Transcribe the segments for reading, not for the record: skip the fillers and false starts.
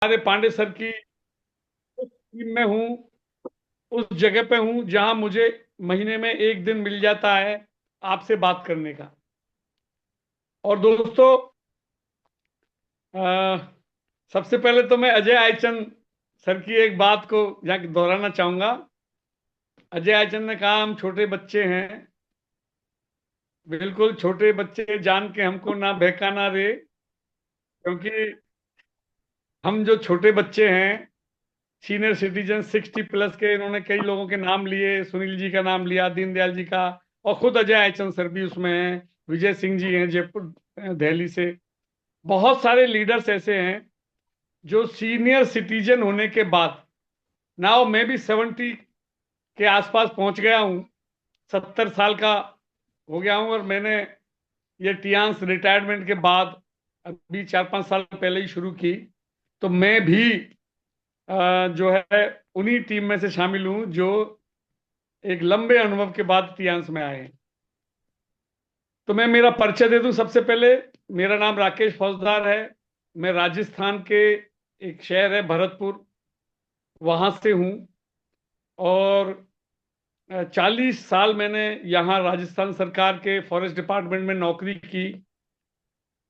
हमारे पांडे सर की टीम में हूँ, उस जगह पे हूँ जहां मुझे महीने में एक दिन मिल जाता है आपसे बात करने का। और दोस्तों, अ, सबसे पहले तो मैं अजय आयचन सर की एक बात को यहाँ दोहराना चाहूंगा। अजय आयचन ने कहा हम छोटे बच्चे हैं। बिल्कुल छोटे बच्चे जान के हमको ना बहकाना रे, क्योंकि हम जो छोटे बच्चे हैं, सीनियर सिटीजन 60 प्लस के, इन्होंने कई लोगों के नाम लिए, सुनील जी का नाम लिया, दीनदयाल जी का, और खुद अजय आयचन सर भी उसमें हैं, विजय सिंह जी हैं जयपुर दिल्ली से। बहुत सारे लीडर्स ऐसे हैं जो सीनियर सिटीजन होने के बाद, नाउ मैं भी 70 के आसपास पहुंच गया हूं, 70 साल का हो गया हूं, और मैंने ये टियांस रिटायरमेंट के बाद अभी 4-5 साल पहले ही शुरू की। तो मैं भी जो है उन्हीं टीम में से शामिल हूं जो एक लंबे अनुभव के बाद टियांस में आए हैं। तो मैं मेरा परिचय दे दूं सबसे पहले। मेरा नाम राकेश फौजदार है। मैं राजस्थान के एक शहर है भरतपुर, वहां से हूं। और 40 साल मैंने यहाँ राजस्थान सरकार के फॉरेस्ट डिपार्टमेंट में नौकरी की।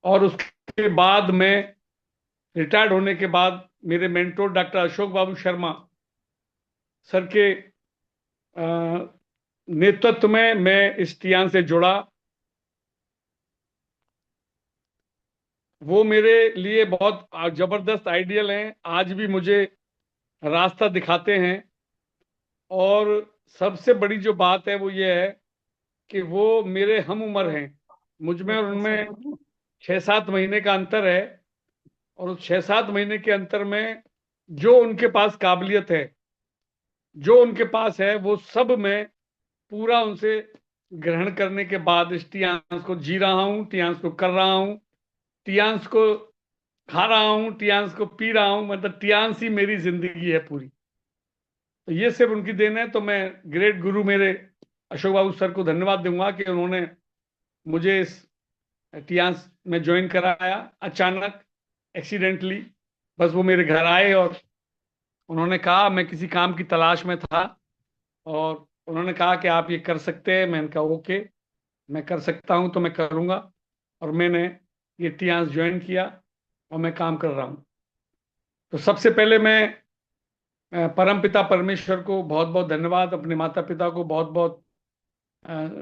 और उसके बाद मैं रिटायर्ड होने के बाद मेरे मेंटोर डॉक्टर अशोक बाबू शर्मा सर के नेतृत्व में मैं इस टियान से जुड़ा। वो मेरे लिए बहुत जबरदस्त आइडियल हैं, आज भी मुझे रास्ता दिखाते हैं। और सबसे बड़ी जो बात है वो ये है कि वो मेरे हम उम्र हैं। मुझ में और उनमें 6-7 महीने का अंतर है। और उस 6-7 महीने के अंतर में जो उनके पास काबिलियत है, जो उनके पास है, वो सब मैं पूरा उनसे ग्रहण करने के बाद इस टियांस को जी रहा हूँ, टियांस को कर रहा हूँ, टियांस को खा रहा हूँ, टियांस को पी रहा हूँ। मतलब टियांस ही मेरी जिंदगी है पूरी। तो ये सिर्फ उनकी देन है। तो मैं ग्रेट गुरु मेरे अशोक बाबू सर को धन्यवाद दूंगा कि उन्होंने मुझे इस टियांस में ज्वाइन कराया अचानक, एक्सीडेंटली। बस वो मेरे घर आए और उन्होंने कहा, मैं किसी काम की तलाश में था, और उन्होंने कहा कि आप ये कर सकते हैं। मैंने कहा ओके, मैं कर सकता हूं तो मैं करूंगा। और मैंने ये टियांस ज्वाइन किया और मैं काम कर रहा हूं। तो सबसे पहले मैं परम पिता परमेश्वर को बहुत बहुत धन्यवाद, अपने माता पिता को बहुत बहुत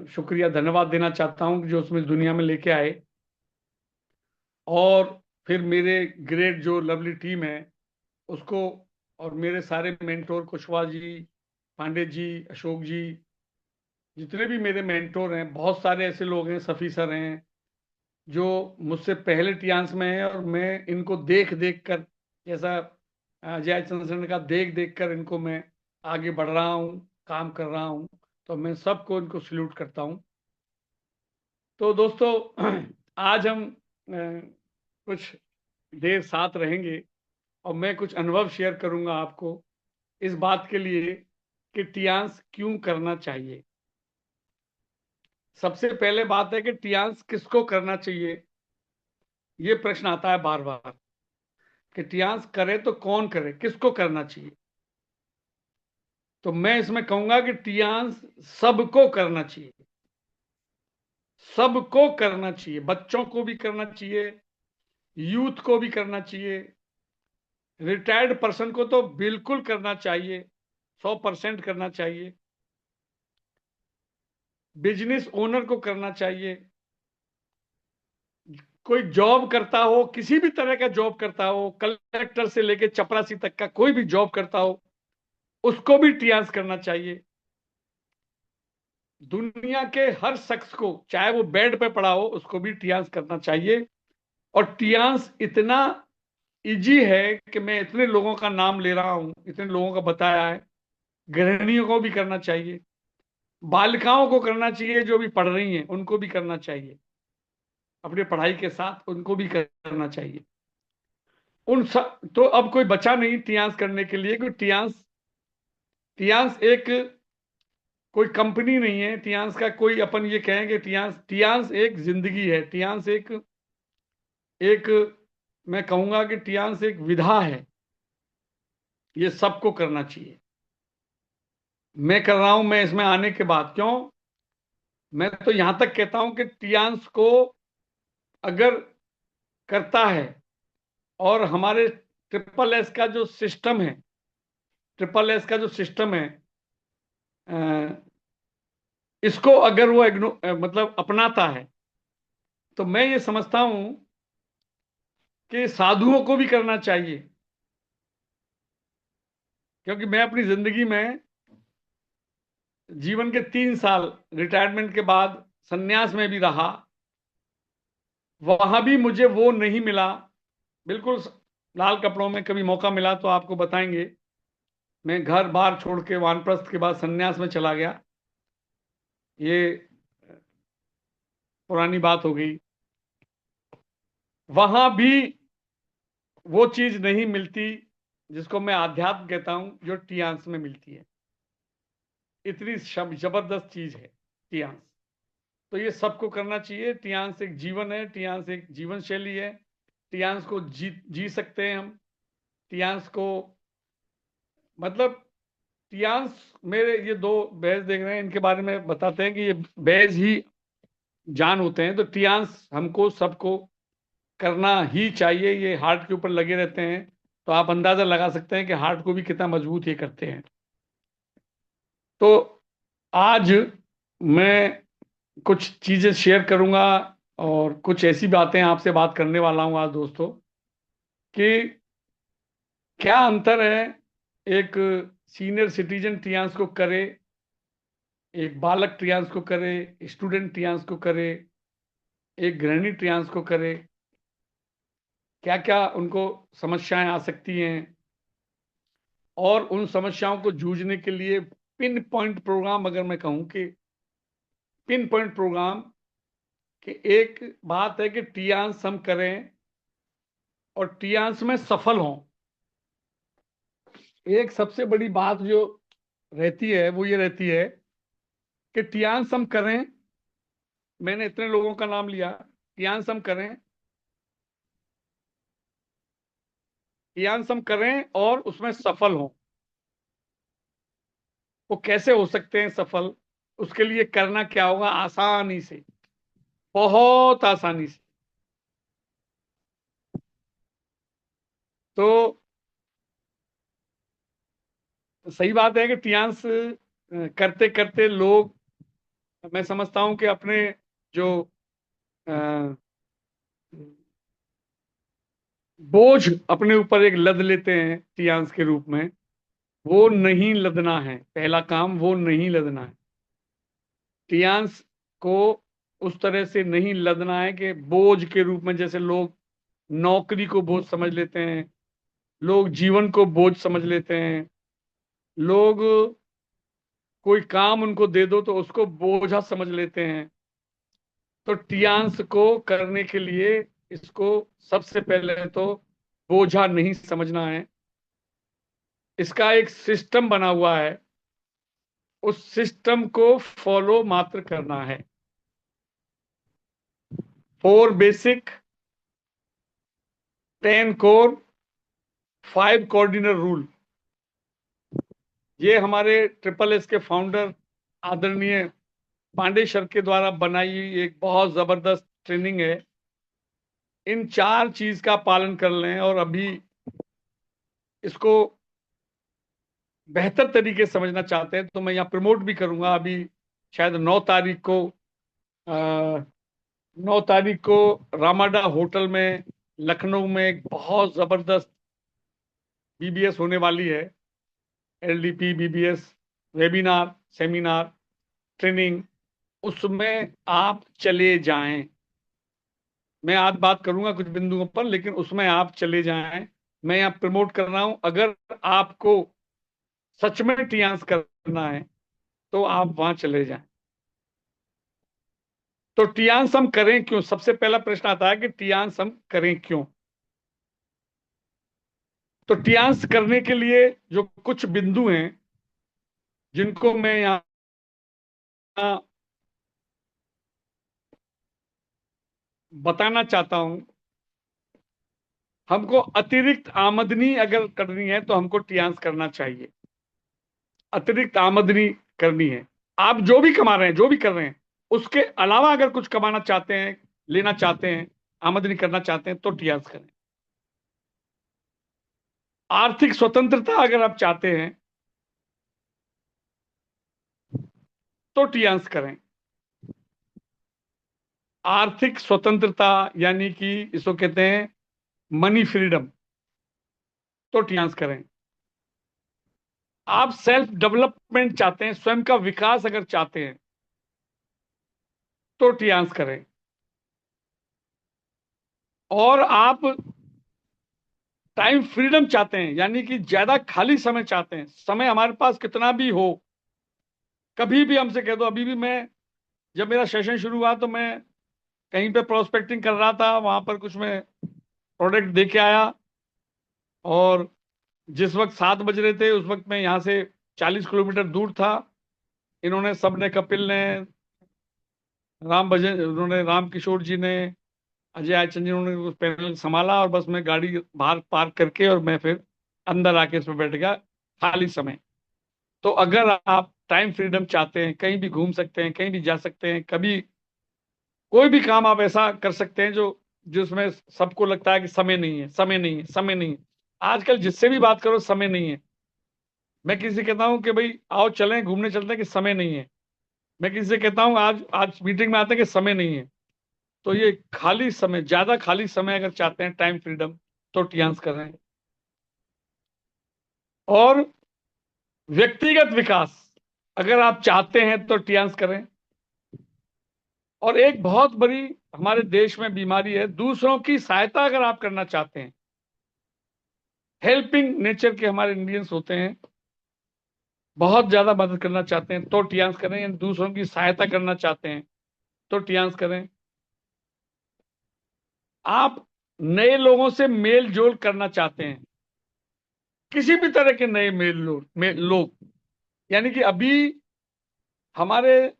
शुक्रिया धन्यवाद देना चाहता हूं कि जो उसमें दुनिया में लेके आए। और फिर मेरे ग्रेट जो लवली टीम है उसको, और मेरे सारे मेंटोर कुशवाहा जी, पांडे जी, अशोक जी, जितने भी मेरे मेंटोर हैं, बहुत सारे ऐसे लोग हैं, सफ़ी सर हैं, जो मुझसे पहले टियांस में हैं। और मैं इनको देख देख कर, जैसा अजय चंद्र ने कहा, देख देख कर इनको मैं आगे बढ़ रहा हूँ, काम कर रहा हूँ। तो मैं सबको इनको सल्यूट करता हूँ। तो दोस्तों, आज हम कुछ देर साथ रहेंगे और मैं कुछ अनुभव शेयर करूंगा आपको इस बात के लिए कि टियांस क्यों करना चाहिए। सबसे पहले बात है कि टियांस किसको करना चाहिए। ये प्रश्न आता है बार बार कि टियांस करे तो कौन करे, किसको करना चाहिए। तो मैं इसमें कहूंगा कि टियांस सबको करना चाहिए, सबको करना चाहिए। बच्चों को भी करना चाहिए, यूथ को भी करना चाहिए, रिटायर्ड पर्सन को तो बिल्कुल करना चाहिए, 100% करना चाहिए, बिजनेस ओनर को करना चाहिए, कोई जॉब करता हो, किसी भी तरह का जॉब करता हो, कलेक्टर से लेके चपरासी तक का कोई भी जॉब करता हो, उसको भी टियांस करना चाहिए। दुनिया के हर शख्स को, चाहे वो बेड पे पड़ा हो, उसको भी टियांस करना चाहिए। और टियांस इतना इजी है कि मैं इतने लोगों का नाम ले रहा हूं, इतने लोगों का बताया है। गृहिणियों को भी करना चाहिए, बालिकाओं को करना चाहिए, जो भी पढ़ रही हैं उनको भी करना चाहिए, अपने पढ़ाई के साथ उनको भी करना चाहिए। तो अब कोई बचा नहीं टियांस करने के लिए, क्योंकि टियांस टियांस एक कोई कंपनी नहीं है। टियांस का कोई अपन ये कहें कि टियांस टियांस एक जिंदगी है। टियांस एक एक मैं कहूंगा कि टियांस एक विधा है। ये सबको करना चाहिए। मैं कर रहा हूं, मैं इसमें आने के बाद क्यों, मैं तो यहां तक कहता हूं कि टियांस को अगर करता है, और हमारे ट्रिपल एस का जो सिस्टम है, ट्रिपल एस का जो सिस्टम है, अ, इसको अगर वो मतलब अपनाता है, तो मैं ये समझता हूं कि साधुओं को भी करना चाहिए। क्योंकि मैं अपनी जिंदगी में जीवन के 3 साल रिटायरमेंट के बाद संन्यास में भी रहा, वहां भी मुझे वो नहीं मिला। बिल्कुल लाल कपड़ों में कभी मौका मिला तो आपको बताएंगे। मैं घर बार छोड़ के वानप्रस्थ के बाद संन्यास में चला गया, ये पुरानी बात हो गई। वहां भी वो चीज नहीं मिलती जिसको मैं आध्यात्म कहता हूं, जो टियांस में मिलती है। इतनी जबरदस्त चीज है टियांस। तो ये सबको करना चाहिए। टियांस एक जीवन है, टियांस एक जीवन शैली है। टियांस को जी सकते हैं हम। टियांस को मतलब टियांस, मेरे ये दो बैज देख रहे हैं, इनके बारे में बताते हैं कि ये बैज ही जान होते हैं। तो टियांस हमको सबको करना ही चाहिए। ये हार्ट के ऊपर लगे रहते हैं, तो आप अंदाजा लगा सकते हैं कि हार्ट को भी कितना मजबूत ये करते हैं। तो आज मैं कुछ चीजें शेयर करूंगा, और कुछ ऐसी बातें आपसे बात करने वाला हूं आज दोस्तों, कि क्या अंतर है एक सीनियर सिटीजन ट्रियांस को करे, एक बालक ट्रियांस को करे, स्टूडेंट ट्रियांस को करे, एक गृहिणी ट्रियांस को करे। क्या क्या उनको समस्याएं आ सकती हैं, और उन समस्याओं को जूझने के लिए पिन पॉइंट प्रोग्राम, अगर मैं कहूं कि पिन पॉइंट प्रोग्राम, कि एक बात है कि टियांस हम करें और टियांस में सफल हों। एक सबसे बड़ी बात जो रहती है वो ये रहती है कि टियांस हम करें, मैंने इतने लोगों का नाम लिया, टियांस हम करें, टियांस हम करें और उसमें सफल हों। वो कैसे हो सकते हैं सफल, उसके लिए करना क्या होगा, आसानी से, बहुत आसानी से। तो सही बात है कि टियांस करते करते लोग, मैं समझता हूं कि अपने जो अ, बोझ अपने ऊपर एक लद लेते हैं टियांस के रूप में, वो नहीं लदना है। पहला काम वो नहीं लदना है। टियांस को उस तरह से नहीं लदना है कि बोझ के रूप में, जैसे लोग नौकरी को बोझ समझ लेते हैं, लोग जीवन को बोझ समझ लेते हैं, लोग कोई काम उनको दे दो तो उसको बोझा समझ लेते हैं। तो टियांस को करने के लिए इसको सबसे पहले तो बोझा नहीं समझना है। इसका एक सिस्टम बना हुआ है, उस सिस्टम को फॉलो मात्र करना है। 4 बेसिक, 10 कोर, 5 कॉर्डिनर रूल, ये हमारे ट्रिपल एस के फाउंडर आदरणीय पांडे सर के द्वारा बनाई हुई एक बहुत जबरदस्त ट्रेनिंग है। इन 4 चीज का पालन कर लें और अभी इसको बेहतर तरीके से समझना चाहते हैं, तो मैं यहाँ प्रमोट भी करूंगा। अभी शायद 9 तारीख को, 9 तारीख को रामाडा होटल में लखनऊ में एक बहुत जबरदस्त बीबीएस होने वाली है। LDP BBS webinar, seminar, training, उसमें आप चले जाएं। मैं आज बात करूंगा कुछ बिंदुओं पर, लेकिन उसमें आप चले जाएं। मैं यहाँ प्रमोट कर रहा हूं, अगर आपको सच में टियांस करना है तो आप वहां चले जाएं। तो टियांस हम करें क्यों, सबसे पहला प्रश्न आता है कि टियांस हम करें क्यों। तो टियांस करने के लिए जो कुछ बिंदु हैं, जिनको मैं यहाँ बताना चाहता हूं, हमको अतिरिक्त आमदनी अगर करनी है तो हमको टियांस करना चाहिए। अतिरिक्त आमदनी करनी है, आप जो भी कमा रहे हैं, जो भी कर रहे हैं, उसके अलावा अगर कुछ कमाना चाहते हैं, लेना चाहते हैं, आमदनी करना चाहते हैं, तो टियांस करें। आर्थिक स्वतंत्रता अगर आप चाहते हैं तो टियांस करें। आर्थिक स्वतंत्रता यानी कि इसको कहते हैं मनी फ्रीडम, तो टियांस करें। आप सेल्फ डेवलपमेंट चाहते हैं, स्वयं का विकास अगर चाहते हैं, तो टियांस करें। और आप टाइम फ्रीडम चाहते हैं, यानी कि ज्यादा खाली समय चाहते हैं, समय हमारे पास कितना भी हो, कभी भी हमसे कह दो। अभी भी मैं, जब मेरा सेशन शुरू हुआ तो मैं कहीं पे प्रोस्पेक्टिंग कर रहा था, वहां पर कुछ मैं प्रोडक्ट दे के आया, और जिस वक्त 7 बज रहे थे उस वक्त मैं यहाँ से 40 किलोमीटर दूर था। इन्होंने, सबने, कपिल ने, राम भजन, उन्होंने, राम किशोर जी ने, अजय आयचंद जी, उन्होंने उस पैनल संभाला, और बस मैं गाड़ी बाहर पार्क करके और मैं फिर अंदर आके उसमें बैठ गया, खाली समय। तो अगर आप टाइम फ्रीडम चाहते हैं, कहीं भी घूम सकते हैं, कहीं भी जा सकते हैं, कभी कोई भी काम आप ऐसा कर सकते हैं जो जिसमें सबको लगता है कि समय नहीं है, समय नहीं है, समय नहीं है। आजकल जिससे भी बात करो, समय नहीं है। मैं किसी से कहता हूं कि भाई आओ चलें घूमने चलते हैं, कि समय नहीं है। मैं किसी से कहता हूं आज आज मीटिंग में आते हैं, कि समय नहीं है। तो ये खाली समय, ज्यादा खाली समय अगर चाहते हैं, टाइम फ्रीडम, तो टियांस कर रहे हैं। और व्यक्तिगत विकास अगर आप चाहते हैं तो टियांस करें। और एक बहुत बड़ी हमारे देश में बीमारी है, दूसरों की सहायता अगर आप करना चाहते हैं, हेल्पिंग नेचर के हमारे इंडियंस होते हैं, बहुत ज्यादा मदद करना चाहते हैं, तो टियांस करें। यानी दूसरों की सहायता करना चाहते हैं तो टियांस करें। आप नए लोगों से मेल जोल करना चाहते हैं, किसी भी तरह के नए लोग, यानी कि अभी हमारे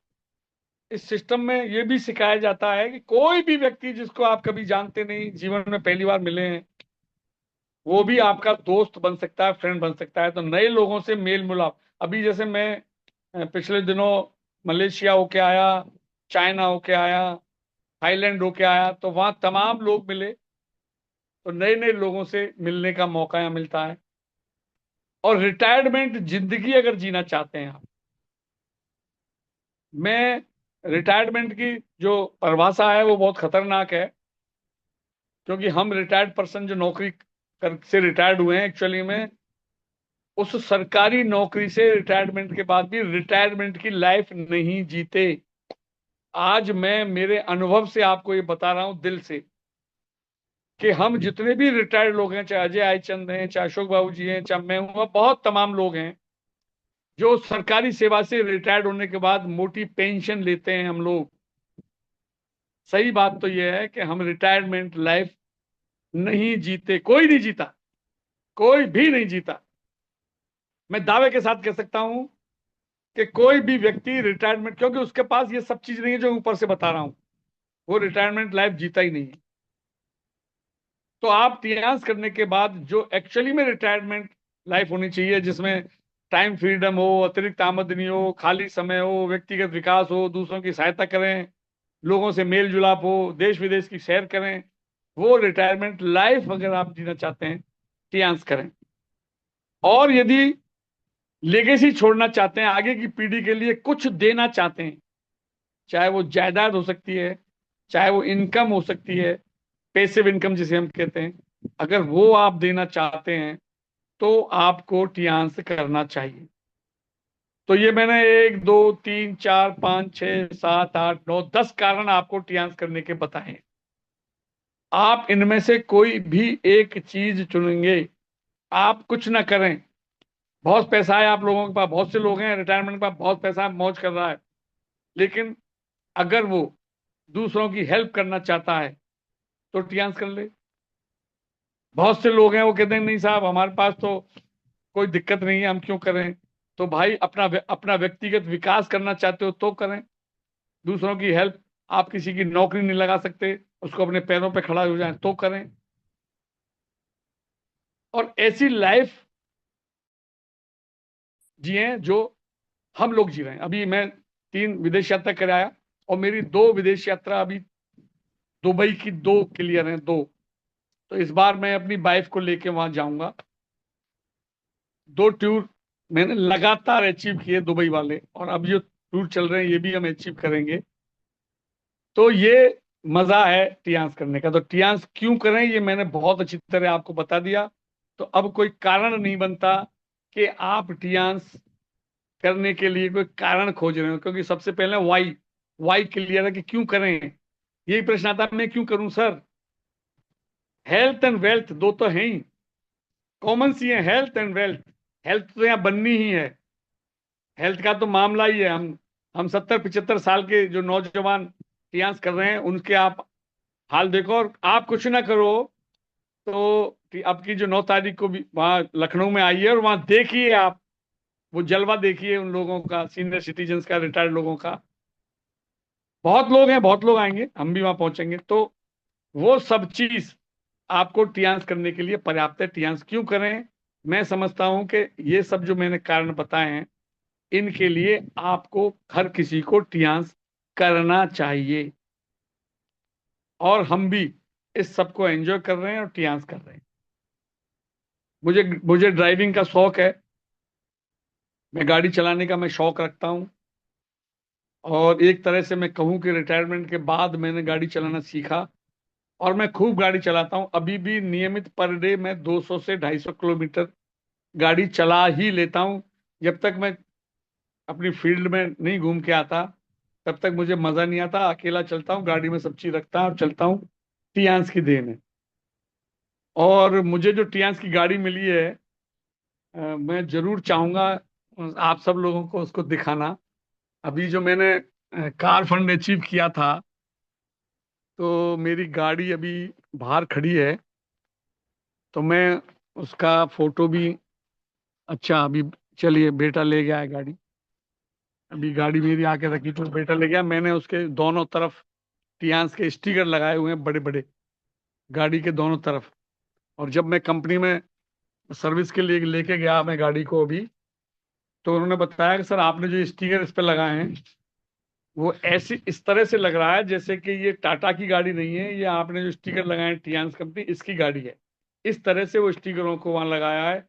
इस सिस्टम में ये भी सिखाया जाता है कि कोई भी व्यक्ति जिसको आप कभी जानते नहीं, जीवन में पहली बार मिले हैं, वो भी आपका दोस्त बन सकता है, फ्रेंड बन सकता है। तो नए लोगों से मेल मिलाप, अभी जैसे मैं पिछले दिनों मलेशिया होके आया, चाइना होके आया, थाईलैंड होके आया, तो वहां तमाम लोग मिले। तो नए नए लोगों से मिलने का मौका यहाँ मिलता है। और रिटायरमेंट जिंदगी अगर जीना चाहते हैं आप, मैं, रिटायरमेंट की जो परिभाषा है वो बहुत खतरनाक है, क्योंकि हम रिटायर्ड पर्सन जो नौकरी कर से रिटायर्ड हुए हैं, एक्चुअली में उस सरकारी नौकरी से रिटायरमेंट के बाद भी रिटायरमेंट की लाइफ नहीं जीते। आज मैं मेरे अनुभव से आपको ये बता रहा हूं, दिल से, कि हम जितने भी रिटायर्ड लोग हैं, चाहे अजय आयचंद हैं, चाहे अशोक बाबू जी हैं, चाहे मैं हूं, बहुत तमाम लोग हैं जो सरकारी सेवा से रिटायर्ड होने के बाद मोटी पेंशन लेते हैं हम लोग। सही बात तो यह है कि हम रिटायरमेंट लाइफ नहीं जीते, कोई नहीं जीता, कोई भी नहीं जीता। मैं दावे के साथ कह सकता हूं कि कोई भी व्यक्ति रिटायरमेंट, क्योंकि उसके पास ये सब चीज नहीं है जो ऊपर से बता रहा हूं, वो रिटायरमेंट लाइफ जीता ही नहीं है। तो आप टियास करने के बाद जो एक्चुअली में रिटायरमेंट लाइफ होनी चाहिए, जिसमें टाइम फ्रीडम हो, अतिरिक्त आमदनी हो, खाली समय हो, व्यक्तिगत विकास हो, दूसरों की सहायता करें, लोगों से मेल जुलाप हो, देश विदेश की सैर करें, वो रिटायरमेंट लाइफ अगर आप जीना चाहते हैं, टियास करें। और यदि लेगेसी छोड़ना चाहते हैं, आगे की पीढ़ी के लिए कुछ देना चाहते हैं, चाहे वो जायदाद हो सकती है, चाहे वो इनकम हो सकती है, पैसिव इनकम जिसे हम कहते हैं, अगर वो आप देना चाहते हैं तो आपको टियांस करना चाहिए। तो ये मैंने 1 2 3 4 5 6 7 8 9 10 कारण आपको टियांस करने के बताए। आप इनमें से कोई भी एक चीज चुनेंगे, आप कुछ ना करें। बहुत पैसा है आप लोगों के पास, बहुत से लोग हैं रिटायरमेंट के पास, बहुत पैसा है, मौज कर रहा है, लेकिन अगर वो दूसरों की हेल्प करना चाहता है तो टियांस कर ले। बहुत से लोग हैं वो कहते हैं नहीं साहब हमारे पास तो कोई दिक्कत नहीं है, हम क्यों करें। तो भाई अपना अपना व्यक्तिगत विकास करना चाहते हो तो करें, दूसरों की हेल्प, आप किसी की नौकरी नहीं लगा सकते, उसको अपने पैरों पे खड़ा हो जाए तो करें। और ऐसी लाइफ जिए जो हम लोग जी रहे हैं। अभी मैं 3 विदेश यात्रा कर आया, और मेरी 2 विदेश यात्रा अभी दुबई की 2 क्लियर हैं, 2। तो इस बार मैं अपनी वाइफ को लेके वहां जाऊंगा। 2 टूर मैंने लगातार अचीव किए दुबई वाले, और अब जो टूर चल रहे हैं ये भी हम अचीव करेंगे। तो ये मजा है टियांस करने का। तो टियांस क्यों करें ये मैंने बहुत अच्छी तरह आपको बता दिया। तो अब कोई कारण नहीं बनता कि आप टियांस करने के लिए कोई कारण खोज रहे हो, क्योंकि सबसे पहले वाई, वाई क्लियर है कि क्यों करें। यही प्रश्न आता है, मैं क्यों करूं सर। हेल्थ एंड वेल्थ दो तो हैं ही, कॉमन सी है, हेल्थ एंड वेल्थ। हेल्थ तो यहाँ बननी ही है, हेल्थ का तो मामला ही है। हम 70-75 साल के जो नौजवान टियांस कर रहे हैं उनके आप हाल देखो। और आप कुछ ना करो तो अब की जो 9 तारीख को भी वहां लखनऊ में आइए, और वहां देखिए आप वो जलवा देखिए उन लोगों का, सीनियर सिटीजन्स का, रिटायर्ड लोगों का। बहुत लोग हैं, बहुत लोग आएंगे, हम भी वहां पहुंचेंगे। तो वो सब चीज आपको टियांस करने के लिए पर्याप्त है। टियांस क्यों करें, मैं समझता हूं कि ये सब जो मैंने कारण बताए हैं इनके लिए आपको हर किसी को टियांस करना चाहिए। और हम भी इस सब को एंजॉय कर रहे हैं और टियांस कर रहे हैं। मुझे मुझे ड्राइविंग का शौक है, मैं गाड़ी चलाने का मैं शौक रखता हूं। और एक तरह से मैं कहूं कि रिटायरमेंट के बाद मैंने गाड़ी चलाना सीखा, और मैं खूब गाड़ी चलाता हूं। अभी भी नियमित पर डे मैं 200 से 250 किलोमीटर गाड़ी चला ही लेता हूं। जब तक मैं अपनी फील्ड में नहीं घूम के आता तब तक मुझे मजा नहीं आता। अकेला चलता हूँ, गाड़ी में सब चीज रखता हूँ और चलता हूँ। टियांस की देन है। और मुझे जो टियांस की गाड़ी मिली है, मैं जरूर चाहूंगा आप सब लोगों को उसको दिखाना। अभी जो मैंने कार फंड अचीव किया था, तो मेरी गाड़ी अभी बाहर खड़ी है। तो मैं उसका फोटो भी, अच्छा अभी चलिए बेटा ले गया है गाड़ी। अभी गाड़ी मेरी आके रखी तो बेटा ले गया। मैंने उसके दोनों तरफ टियांस के स्टिकर लगाए हुए हैं, बड़े बड़े, गाड़ी के दोनों तरफ। और जब मैं कंपनी में सर्विस के लिए लेके गया मैं गाड़ी को अभी, तो उन्होंने बताया कि सर आपने जो स्टिकर इस पे लगाए हैं वो ऐसी इस तरह से लग रहा है जैसे कि ये टाटा की गाड़ी नहीं है, ये आपने जो स्टिकर लगाए हैं टियांस कंपनी इसकी गाड़ी है। इस तरह से वो स्टिकरों को वहां लगाया है।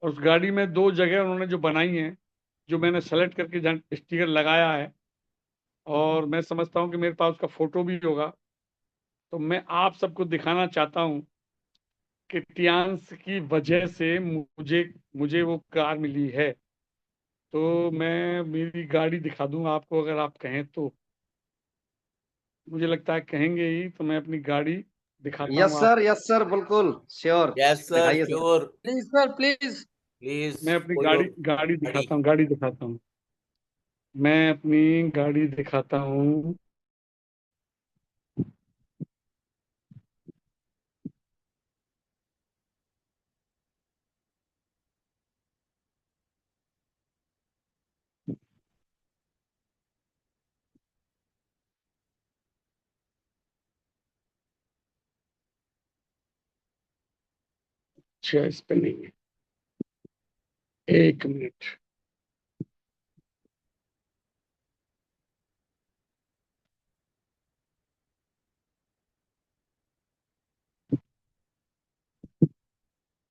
और उस गाड़ी में 2 जगह उन्होंने जो बनाई हैं, जो मैंने सेलेक्ट करके जहाँ स्टिकर लगाया है, और मैं समझता हूँ कि मेरे पास उसका फोटो भी होगा। तो मैं आप सबको दिखाना चाहता हूँ कि टियांस की वजह से मुझे मुझे वो कार मिली है। तो मैं मेरी गाड़ी दिखा दूं आपको अगर आप कहें तो। मुझे लगता है कहेंगे ही, तो मैं अपनी गाड़ी दिखाता हूँ आप। यस सर, बिल्कुल श्योर। यस सर, दिखाइए sir. Sure. Please sir, please. Please मैं अपनी खोलो गाड़ी गाड़ी गाड़ी। दिखाता हूँ, गाड़ी दिखाता हूँ। मैं अपनी गाड़ी दिखाता हूँ। अच्छा इस पे नहीं है, 1 मिनट।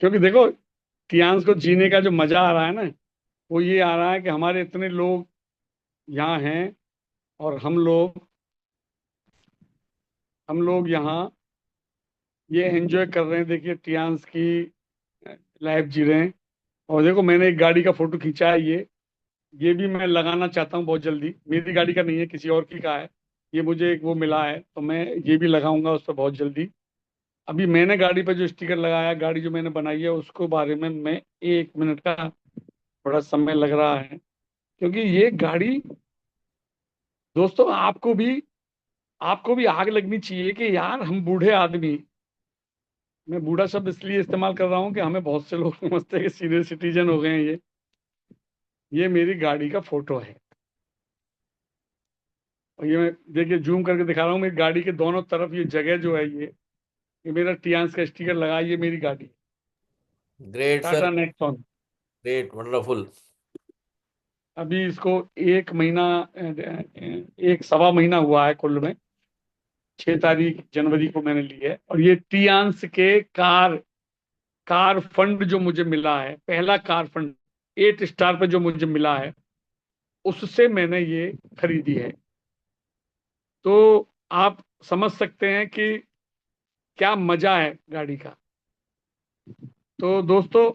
क्योंकि देखो टियांस को जीने का जो मजा आ रहा है ना, वो ये आ रहा है कि हमारे इतने लोग यहाँ हैं, और हम लोग यहाँ ये एंजॉय कर रहे हैं। देखिए टियांस की लाइफ जी रहे हैं। और देखो मैंने एक गाड़ी का फोटो खींचा है, ये भी मैं लगाना चाहता हूँ बहुत जल्दी। मेरी गाड़ी का नहीं है, किसी और की का है। ये मुझे एक वो मिला है, तो मैं ये भी लगाऊंगा उस पर बहुत जल्दी। अभी मैंने गाड़ी पर जो स्टिकर लगाया, गाड़ी जो मैंने बनाई है उसको बारे में मैं 1 मिनट का थोड़ा समय लग रहा है। क्योंकि ये गाड़ी, दोस्तों आपको भी आग लगनी चाहिए कि यार हम बूढ़े आदमी, मैं बूढ़ा शब्द इसलिए इस्तेमाल कर रहा हूँ कि हमें बहुत से लोग समझते हैं कि सीनियर सिटीजन हो गए हैं। ये मेरी गाड़ी का फोटो है। और ये मैं देखिए जूम करके दिखा रहा हूँ, मेरी गाड़ी के दोनों तरफ ये जगह जो है, ये मेरा टियांस का स्टिकर लगा है, ये मेरी गाड़ी है। Great sir. Tata Nexon. Great, wonderful. अभी इसको एक महीना, एक सवा महीना हुआ है कुल में। 6 तारीख जनवरी को मैंने ली है, और ये टियांस के कार कार फंड जो मुझे मिला है, पहला कार फंड 8 स्टार पे जो मुझे मिला है, उससे मैंने ये खरीदी है। तो आप समझ सकते हैं कि क्या मजा है गाड़ी का। तो दोस्तों,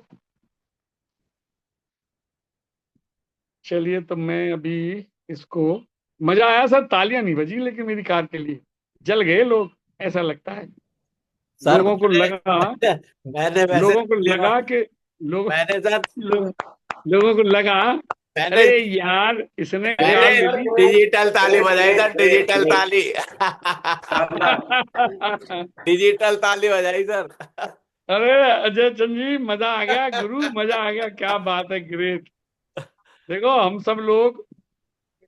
चलिए, तो मैं अभी इसको, मजा आया सर, तालियां नहीं बजी लेकिन मेरी कार के लिए, जल गए लोग, ऐसा लगता है। सर लोगों को लगा मैंने वैसे लोगों को लगा कि लोग मैंने सर लो, लोगों को लगा, मैंने अरे यार इसने मैंने कार ले ली। डिजिटल ताली बजाई सर, डिजिटल ताली। डिजिटल ताली बजाई सर। अरे अजय चंद जी, मजा आ गया गुरु, मजा आ गया, क्या बात है, ग्रेट। देखो हम सब लोग,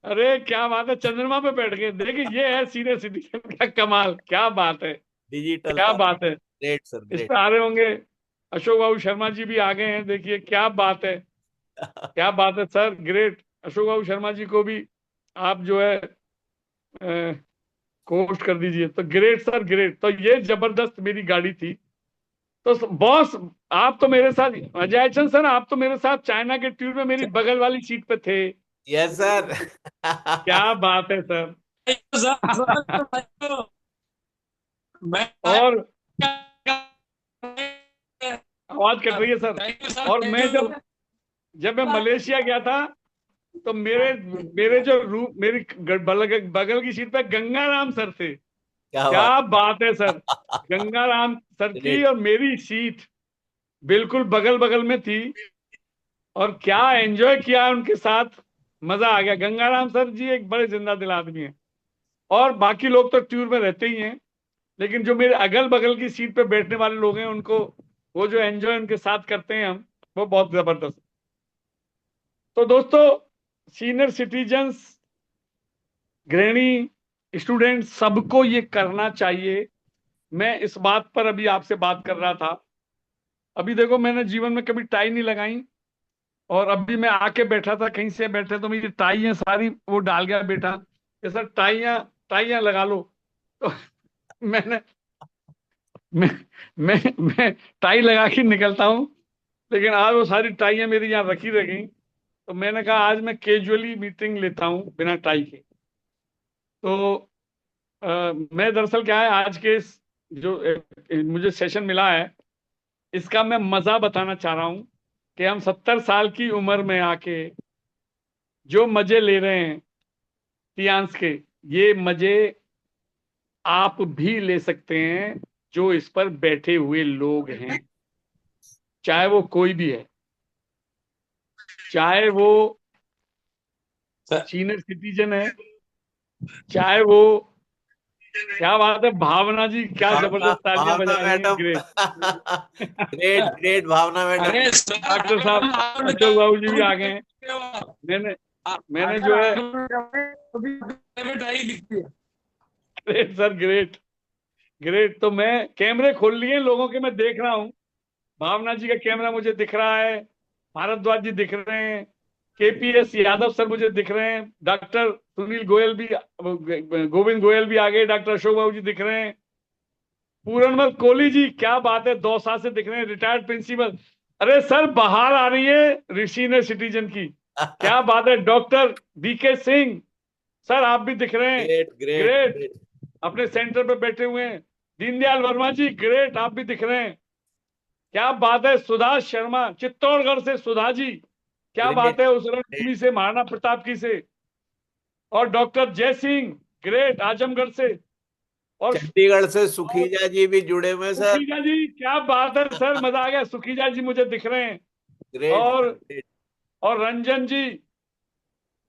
अरे क्या बात है, चंद्रमा पे बैठ गए। देखिए ये है सीनियर सिटीजन का कमाल, क्या बात है, डिजिटल क्या ताली। बात है। ग्रेट सर, इस ग्रेट। पे आ रहे होंगे, अशोक बाबू शर्मा जी भी आ गए हैं, देखिए क्या बात है, क्या बात है सर, ग्रेट। अशोक बाबू शर्मा जी को भी आप जो है कोस्ट कर दीजिए। तो ग्रेट सर, ग्रेट। तो ये जबरदस्त मेरी गाड़ी थी। तो बॉस, आप तो मेरे साथ, अजय चंद सर, आप तो मेरे साथ चाइना के टूर में मेरी बगल वाली सीट पे थे। Yes sir. क्या बात है सर। मैं और आवाज कट रही है सर। और मैं जब जब मैं मलेशिया गया था, तो मेरे मेरे जो रूम, मेरी बगल की सीट पे गंगाराम सर थे। क्या बात। क्या बात है सर, गंगाराम सर की ग्रेट। और मेरी सीट बिल्कुल बगल बगल में थी। और क्या एंजॉय किया उनके साथ, मजा आ गया। गंगाराम सर जी एक बड़े जिंदा दिल आदमी हैं। और बाकी लोग तो टूर में रहते ही हैं, लेकिन जो मेरे अगल बगल की सीट पे बैठने वाले लोग हैं, उनको वो जो एंजॉय उनके साथ करते हैं हम, वो बहुत जबरदस्त। तो दोस्तों, सीनियर सिटीजन्स, गृहिणी, स्टूडेंट, सबको ये करना चाहिए। मैं इस बात पर अभी आपसे बात कर रहा था। अभी देखो, मैंने जीवन में कभी टाई नहीं लगाई, और अभी मैं आके बैठा था, कहीं से बैठे तो मेरी टाइयां सारी वो डाल गया बेटा कि सर टाइयां टाइयां लगा लो। तो मैंने मैं मैं टाई लगा के निकलता हूँ, लेकिन आज वो सारी टाइयां मेरी यहाँ रखी रह गई। तो मैंने कहा आज मैं कैजुअली मीटिंग लेता हूँ बिना टाई के। तो मैं दरअसल क्या है, आज के जो मुझे सेशन मिला है, इसका मैं मजा बताना चाह रहा हूँ कि हम 70 साल की उम्र में आके जो मजे ले रहे हैं टियांस के, ये मजे आप भी ले सकते हैं, जो इस पर बैठे हुए लोग हैं, चाहे वो कोई भी है, चाहे वो सीनियर सिटीजन है, चाहे वो, क्या बात है भावना जी, क्या भावना, जबरदस्त तालियां भावना बजा रही हैं, मैडम। ग्रेट। ग्रेट, ग्रेट भावना मैडम। अरे डॉक्टर साहब, अशोक बाबू जी भी आ गए हैं। मैंने मैंने जो है, ग्रेट सर, ग्रेट, ग्रेट। तो मैं कैमरे खोल लिए लोगों के, मैं देख रहा हूँ, भावना जी का कैमरा मुझे दिख रहा है, भारद्वाज जी दिख रहे हैं, केपीएस यादव सर मुझे दिख रहे हैं, डॉक्टर सुनील गोयल भी, गोविंद गोयल भी आ गए, डॉक्टर अशोक बाबू जी दिख रहे हैं, पूरनमल कोहली जी, क्या बात है, दौसा से दिख रहे हैं, रिटायर्ड प्रिंसिपल। अरे सर, बाहर आ रही है सीनियर सिटीजन की, क्या बात है, डॉक्टर बीके सिंह सर, आप भी दिख रहे हैं, ग्रेट, ग्रेट, ग्रेट, ग्रेट। अपने सेंटर पे बैठे हुए हैं। दीनदयाल वर्मा जी, ग्रेट, आप भी दिख रहे हैं, क्या बात है। सुधा शर्मा, चित्तौड़गढ़ से सुधा जी, क्या बात ग्रेट, है, उस रणभूमि से, महाराणा प्रताप की से। और डॉक्टर जय सिंह, ग्रेट, आजमगढ़ से। और चंडीगढ़ से और सुखीजा जी भी जुड़े हुए सर। सुखीजा जी, क्या बात है सर, मजा आ गया, सुखीजा जी मुझे दिख रहे हैं। ग्रेट और सर, ग्रेट। और रंजन जी,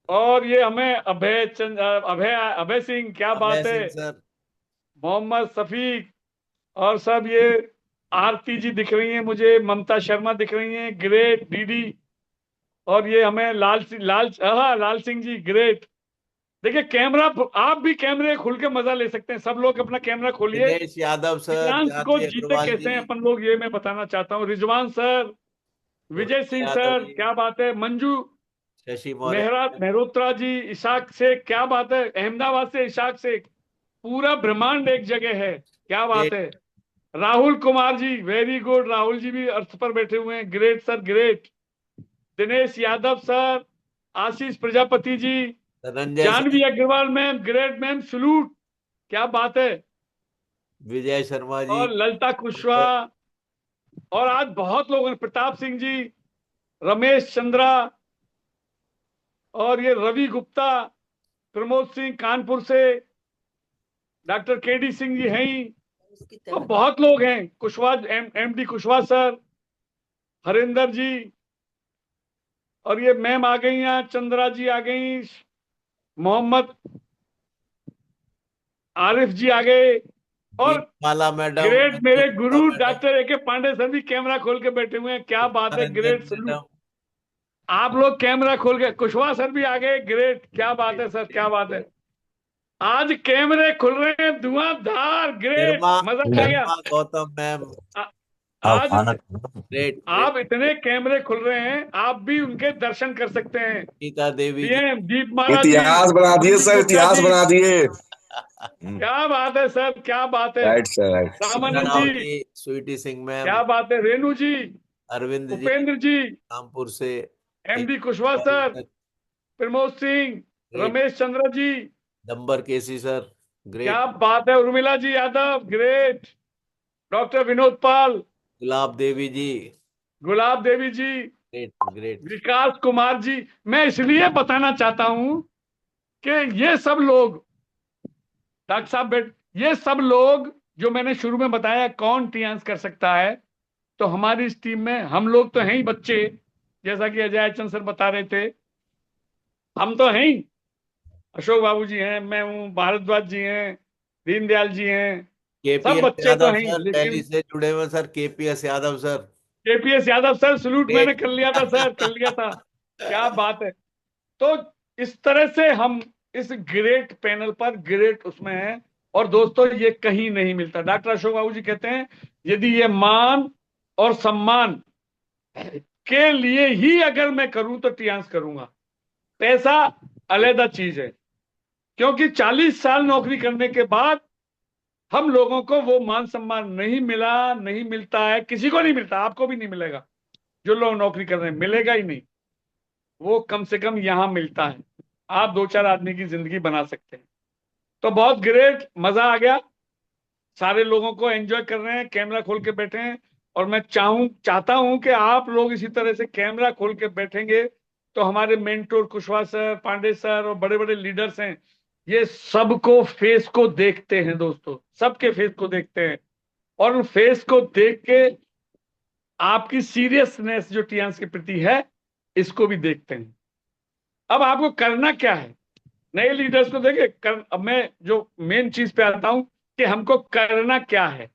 और ये हमें अभय अभय सिंह, क्या अभय बात है, सिंह सर। मोहम्मद शफीक, और सब ये, आरती जी दिख रही हैं मुझे, ममता शर्मा दिख रही हैं, ग्रेट, डीडी। और ये हमें लाल सिंह जी, ग्रेट। देखिए कैमरा, आप भी कैमरे खोल के मजा ले सकते हैं, सब लोग अपना कैमरा खोलिए। दिनेश यादव सर, दिव्यांश को जानवी जीते अग्रवाल कैसे जी, हैं अपन लोग, ये मैं बताना चाहता हूँ। रिजवान सर, विजय उर्मिला सिंह यादव सर, जी, क्या बात है। मंजू शशि मौर्य, मेहरोत्रा जी, इशाक शेख, क्या बात है। अहमदाबाद से इशाक शेख, पूरा ब्रह्मांड एक जगह है, क्या बात ग्रेट, है। राहुल कुमार जी, वेरी गुड, राहुल जी भी अर्थ पर बैठे हुए हैं, great sir great. Dinesh Yadav sir, Ashish Prajapati ji, Dhananjay sir, Janvi Agarwal ma'am, great ma'am, salute, क्या बात है। विजय शर्मा जी, और ललिता कुशवाहा, और आज बहुत लोग हैं, प्रताप सिंह जी, रमेश चंद्रा, और ये रवि गुप्ता, प्रमोद सिंह कानपुर से, डॉक्टर केडी सिंह जी हैं ही, तो बहुत लोग हैं। कुशवाहा, एमडी कुशवाहा सर, हरिंदर जी, और ये मैम आ गई हैं, चंद्रा जी आ गई, मोहम्मद आरिफ जी आ गए, और दीपमाला मैडम, ग्रेट मेरे मंजुला गुरु मैडम, डॉक्टर ए के पांडे सर भी कैमरा खोल के बैठे हुए हैं, क्या बात है, रंजन ग्रेट सलूट। मैडम, आप लोग कैमरा खोल के, कुशवाहा सर भी आ गए, ग्रेट, क्या बात है सर, क्या बात है। आज कैमरे खुल रहे हैं धुआंधार, ग्रेट, निर्मा, मजा आ गया। निर्मा गौतम मैम, आ- आप आज खाना ग्रेट ग्रेट, आप इतने कैमरे खुल रहे हैं, आप भी उनके दर्शन कर सकते हैं। गीता देवी जी, पीएम दीपमाला जी, इतिहास बना दिए रवि सर, गुप्ता इतिहास जी, बना दिए। क्या बात है सर, क्या बात है। Right sir, right. Krishna Ramanand Rao ji, ji, Sweety Singh ma'am, क्या बात है। रेणु जी, अरविंद जी, उपेंद्र जी, रामपुर से, MD Kushwaha sir, Pramod Singh, great, Ramesh Chandra ji, Dambar KC sir, great, क्या बात है। Urmila ji Yadav, great. Doctor Vinod Pal, Gulab Devi ji, Gulab Devi ji, great great, Vikas Kumar ji. मैं इसलिए बताना चाहता हूं कि ये सब लोग, डॉक्टर साहब ये सब लोग जो मैंने शुरू में बताया, कौन टीआंस कर सकता है, तो हमारी इस टीम में हम लोग तो हैं ही बच्चे, जैसा कि अजय चंद सर बता रहे थे, हम तो हैं ही। अशोक बाबू जी हैं, मैं हूं, भारद्वाज जी हैं, दीनदयाल जी हैं, सब केपीएस बच्चे तो यादव हैं ही, सर, दिल्ली लेकिन से जुड़े हुए sir, KPS Yadav sir, KPS Yadav sir, salute मैंने ग्रेट, कर लिया था सर, कर लिया था, क्या बात है। तो इस तरह से हम इस ग्रेट पैनल पर ग्रेट उसमें हैं। और दोस्तों ये कहीं नहीं मिलता। डॉक्टर अशोक बाबू जी कहते हैं, यदि ये मान और सम्मान के लिए ही अगर मैं करूं तो टियांस करूंगा, पैसा अलग चीज है। क्योंकि 40 साल नौकरी करने के बाद हम लोगों को वो मान सम्मान नहीं मिला, नहीं मिलता है, किसी को नहीं मिलता, आपको भी नहीं मिलेगा। जो लोग नौकरी कर रहे हैं, मिलेगा ही नहीं। वो कम से कम यहां मिलता है, आप दो चार आदमी की जिंदगी बना सकते हैं। तो बहुत ग्रेट, मजा आ गया, सारे लोगों को एंजॉय कर रहे हैं, कैमरा खोल के बैठे हैं। और मैं चाहता हूं कि आप लोग इसी तरह से कैमरा खोल के बैठेंगे, तो हमारे mentor Kushwaha sir, Pandey sir और बड़े बड़े लीडर्स हैं, ये सबको फेस को देखते हैं दोस्तों, सबके फेस को देखते हैं, और उन फेस को देख के आपकी सीरियसनेस जो टियांस के प्रति है, इसको भी देखते हैं। अब आपको करना क्या है, नए लीडर्स को देखे अब मैं जो मेन चीज पे आता हूं कि हमको करना क्या है।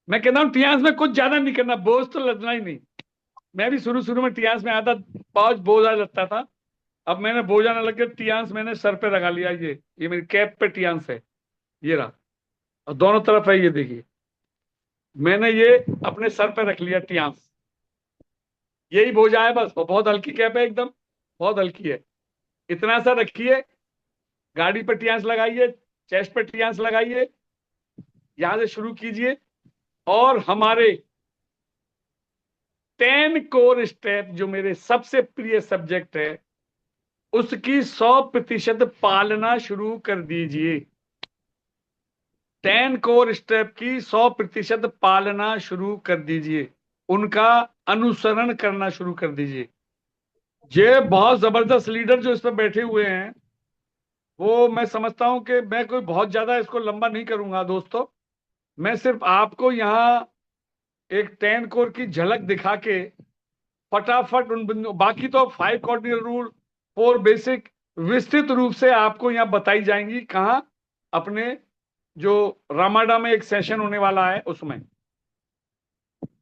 मैं कहता हूं टियांस में कुछ ज्यादा नहीं करना, बोझ तो लगना ही नहीं। मैं भी शुरू शुरू में टियांस में आता, बहुत बोझा लगता था। अब मैंने बोझा ना लगे, टियांस मैंने सर पे लगा लिया, ये मेरी कैप पे टियांस है, ये रहा, और दोनों तरफ है, ये देखिए, मैंने ये अपने सर पे रख लिया टियांस, यही बोझा है बस। और बहुत हल्की कैप है एकदम, बहुत हल्की है। इतना सा रखिए, गाड़ी पे टियांस लगाइए, चेस्ट पे टियांस लगाइए, यहां से शुरू कीजिए। और हमारे 10 कोर स्टेप जो मेरे सबसे प्रिय सब्जेक्ट है, उसकी 100% पालना शुरू कर दीजिए। 10 कोर स्टेप की 100% पालना शुरू कर दीजिए, उनका अनुसरण करना शुरू कर दीजिए। ये बहुत जबरदस्त लीडर जो इस पर बैठे हुए हैं, वो मैं समझता हूं कि मैं कोई बहुत ज्यादा इसको लंबा नहीं करूंगा दोस्तों। मैं सिर्फ आपको यहाँ एक 10 कोर की झलक दिखा के फटाफट उन बिंदु, बाकी तो 5 कार्डिनल रूल, 4 बेसिक विस्तृत रूप से आपको यहाँ बताई जाएंगी, कहाँ, अपने जो रामाडा में एक सेशन होने वाला है उसमें।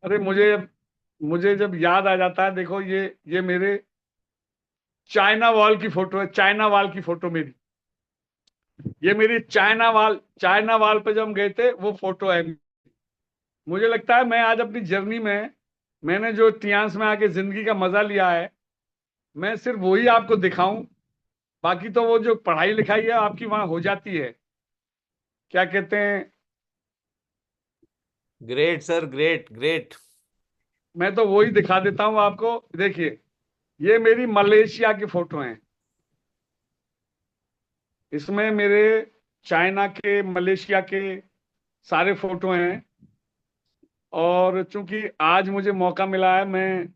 अरे मुझे मुझे जब याद आ जाता है, देखो ये मेरे चाइना वॉल की फोटो है, चाइना वॉल की फोटो मेरी, ये मेरी चाइना वाल पे जब हम गए थे वो फोटो है। मुझे लगता है मैं आज अपनी जर्नी में मैंने जो तियांस में आके जिंदगी का मजा लिया है, मैं सिर्फ वही आपको दिखाऊं। बाकी तो वो जो पढ़ाई लिखाई है आपकी वहां हो जाती है, क्या कहते हैं। Great sir, great great. मैं तो वही दिखा देता हूं आपको। देखिए, ये मेरी मलेशिया की फोटो है। इसमें मेरे चाइना के, मलेशिया के सारे फोटो हैं। और चूंकि आज मुझे मौका मिला है, मैं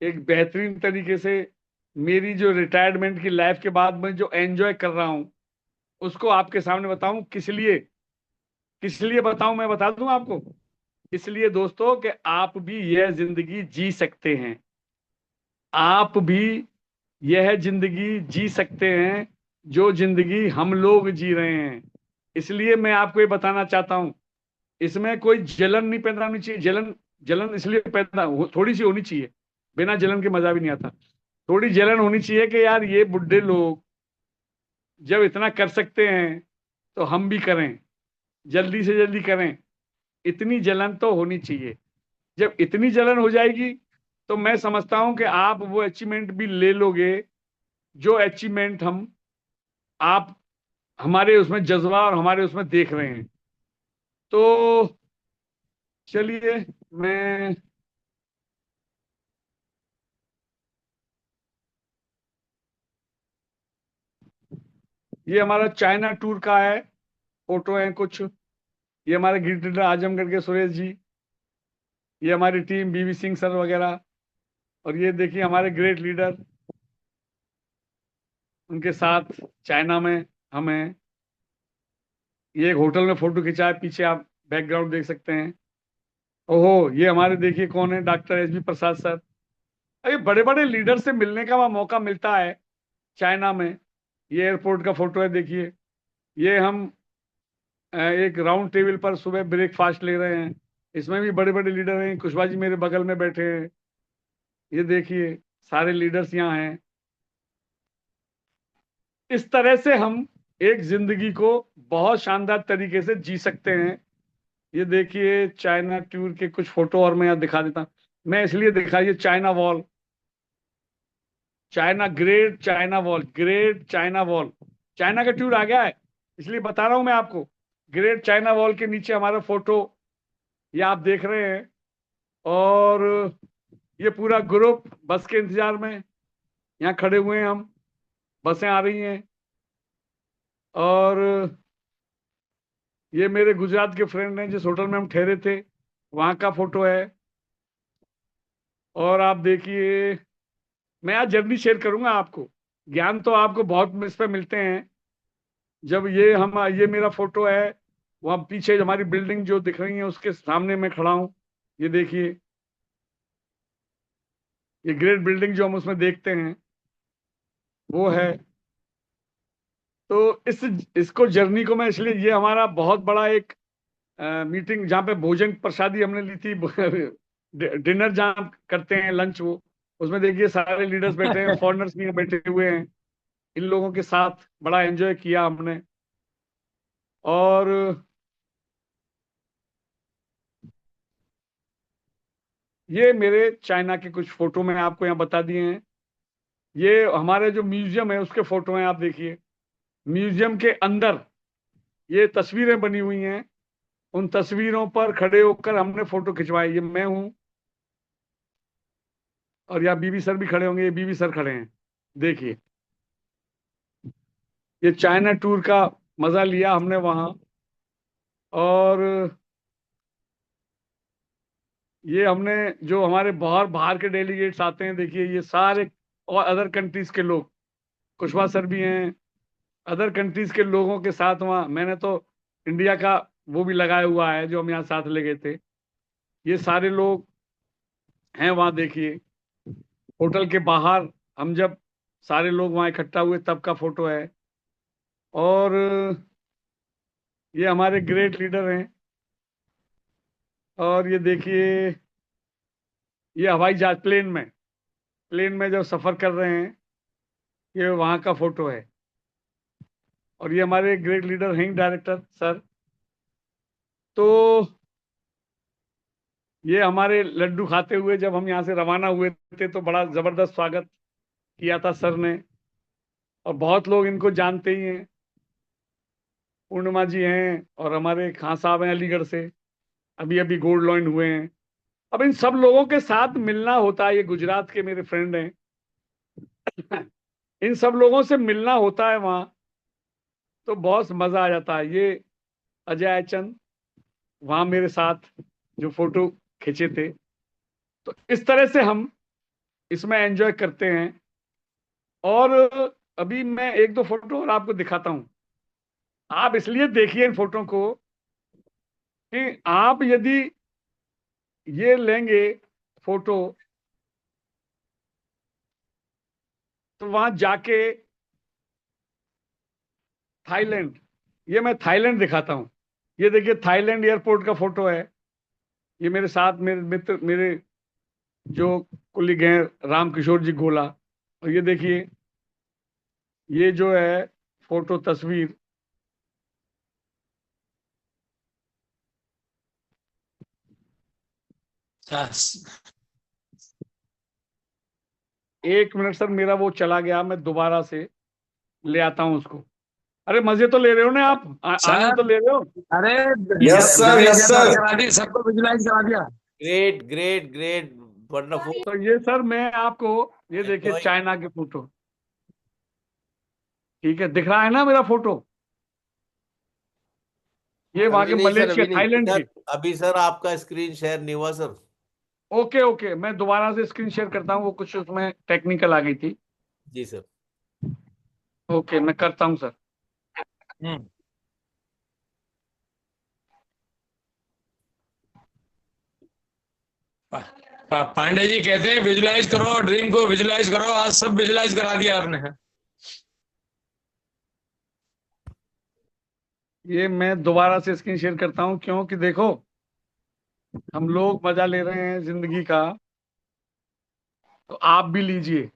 एक बेहतरीन तरीके से मेरी जो रिटायरमेंट की लाइफ के बाद मैं जो एंजॉय कर रहा हूं उसको आपके सामने बताऊं। किस लिए बताऊं, मैं बता दूं आपको। इसलिए दोस्तों कि आप भी यह जिंदगी जी सकते हैं। आप भी यह जिंदगी जी सकते हैं जो जिंदगी हम लोग जी रहे हैं। इसलिए मैं आपको ये बताना चाहता हूं, इसमें कोई जलन नहीं पैदा होनी चाहिए। जलन जलन इसलिए थोड़ी सी होनी चाहिए। बिना जलन के मजा भी नहीं आता। थोड़ी जलन होनी चाहिए कि यार ये बुढ़े लोग जब इतना कर सकते हैं तो हम भी करें, जल्दी से जल्दी करें। इतनी जलन तो होनी चाहिए। जब इतनी जलन हो जाएगी तो मैं समझता हूं कि आप वो अचीवमेंट भी ले लोगे जो अचीवमेंट हम आप हमारे उसमें जज्बा और हमारे उसमें देख रहे हैं। तो चलिए, मैं ये हमारा चाइना टूर का है, फोटो है कुछ। ये हमारे ग्रेट लीडर आजमगढ़ के सुरेश जी, ये हमारी टीम बीवी सिंह सर वगैरह। और ये देखिए हमारे ग्रेट लीडर, उनके साथ चाइना में हम हैं। ये एक होटल में फोटो खिंचा है, पीछे आप बैकग्राउंड देख सकते हैं। ओहो, ये हमारे देखिए कौन है, डॉक्टर एस बी प्रसाद सर। अरे बड़े बड़े लीडर से मिलने का वहाँ मौका मिलता है चाइना में। ये एयरपोर्ट का फोटो है, देखिए। ये हम एक राउंड टेबल पर सुबह ब्रेकफास्ट ले रहे हैं। इसमें भी बड़े बड़े लीडर हैं। कुशवाहा जी मेरे बगल में बैठे हैं। ये देखिए, सारे लीडर्स यहाँ हैं। इस तरह से हम एक जिंदगी को बहुत शानदार तरीके से जी सकते हैं। ये देखिए चाइना टूर के कुछ फोटो और मैं यहाँ दिखा देता हूँ। मैं इसलिए दिखाइए China wall, China great China wall, great China wall. China का टूर आ गया है, इसलिए बता रहा हूं मैं आपको। ग्रेट चाइना वॉल के नीचे हमारा फोटो ये आप देख रहे हैं। और ये पूरा ग्रुप बस के इंतजार में यहाँ खड़े हुए हैं हम। बसें आ रही हैं। और ये मेरे गुजरात के फ्रेंड हैं जिस होटल में हम ठहरे थे, वहाँ का फोटो है। और आप देखिए, मैं आज जर्नी शेयर करूंगा आपको। ज्ञान तो आपको बहुत इस पे मिलते हैं। जब ये मेरा फोटो है, वहां पीछे हमारी बिल्डिंग जो दिख रही है उसके सामने मैं खड़ा हूं। ये देखिए, ये ग्रेट बिल्डिंग जो हम उसमें देखते हैं वो है। तो इसको जर्नी को मैं इसलिए, ये हमारा बहुत बड़ा एक मीटिंग जहाँ पे भोजन प्रसादी हमने ली थी डिनर जहाँ करते हैं, लंच, वो उसमें देखिए सारे लीडर्स बैठे हैं, फॉरेनर्स भी बैठे हुए हैं। इन लोगों के साथ बड़ा एंजॉय किया हमने। और ये मेरे चाइना के कुछ फोटो मैंने आपको यहाँ बता दिए हैं। ये हमारे जो म्यूजियम है उसके फोटो हैं, आप देखिए। म्यूजियम के अंदर ये तस्वीरें बनी हुई हैं। उन तस्वीरों पर खड़े होकर हमने फोटो खिंचवाए। ये मैं हूं, और यहाँ बीबी सर भी खड़े होंगे। ये बीबी सर खड़े हैं, देखिए। ये चाइना टूर का मजा लिया हमने वहां। और ये हमने जो हमारे बाहर बाहर के डेलीगेट्स आते हैं, देखिए ये सारे और अदर कंट्रीज के लोग, कुशवाहा सर भी हैं। अदर कंट्रीज के लोगों के साथ वहाँ मैंने तो इंडिया का वो भी लगाया हुआ है जो हम यहाँ साथ ले गए थे। ये सारे लोग हैं वहाँ, देखिए। होटल के बाहर हम जब सारे लोग वहाँ इकट्ठा हुए तब का फोटो है। और ये हमारे ग्रेट लीडर हैं। और ये देखिए, ये हवाई जहाज प्लेन में जब सफर कर रहे हैं, ये वहाँ का फोटो है। और ये हमारे ग्रेट लीडर हैं डायरेक्टर सर। तो ये हमारे लड्डू खाते हुए जब हम यहाँ से रवाना हुए थे तो बड़ा जबरदस्त स्वागत किया था सर ने। और बहुत लोग इनको जानते ही हैं, पूर्णिमा जी हैं और हमारे खान साहब हैं अलीगढ़ से, अभी अभी गोल्ड लॉइन हुए हैं। अब इन सब लोगों के साथ मिलना होता है, ये गुजरात के मेरे फ्रेंड हैं इन सब लोगों से मिलना होता है वहाँ, तो बहुत मजा आ जाता है। ये अजय चंद वहाँ मेरे साथ जो फोटो खींचे थे, तो इस तरह से हम इसमें एंजॉय करते हैं। और अभी मैं एक दो फोटो और आपको दिखाता हूँ। आप इसलिए देखिए इन फोटो को कि आप यदि ये लेंगे फोटो तो वहां जाके थाईलैंड, ये मैं थाईलैंड दिखाता हूँ। ये देखिए थाईलैंड एयरपोर्ट का फोटो है। ये मेरे साथ मेरे मित्र, मेरे जो कुलीग हैं रामकिशोर जी गोला। और ये देखिए ये जो है फोटो तस्वीर, एक मिनट सर, मेरा वो चला गया, मैं दोबारा से ले आता हूँ उसको। अरे मजे तो ले रहे हो ना आप, आनंद तो सर, ले रहे हो। अरे यस सर, यस सर। करा दी, सबको विजुलाइज करा दिया। Great, great, great. Wonderful. तो ये सर मैं आपको, ये देखिए Enjoy. चाइना की फोटो, ठीक है दिख रहा है ना मेरा फोटो। ये वहां अभी के नहीं सर, मलेशिया अभी नहीं। थाईलैंड सर के। अभी सर आपका स्क्रीन शेयर नहीं हुआ सर। ओके ओके, मैं दोबारा से स्क्रीन शेयर करता हूँ, वो कुछ उसमें टेक्निकल आ गई थी। जी सर। ओके मैं करता हूँ सर। हम्म। पांडे जी कहते हैं विजुलाइज करो, ड्रीम को विजुलाइज करो। आज सब विजुलाइज करा दिया आपने। ये मैं दोबारा से स्क्रीन शेयर करता हूँ क्योंकि देखो हम लोग मजा ले रहे हैं जिंदगी का, तो आप भी लीजिए,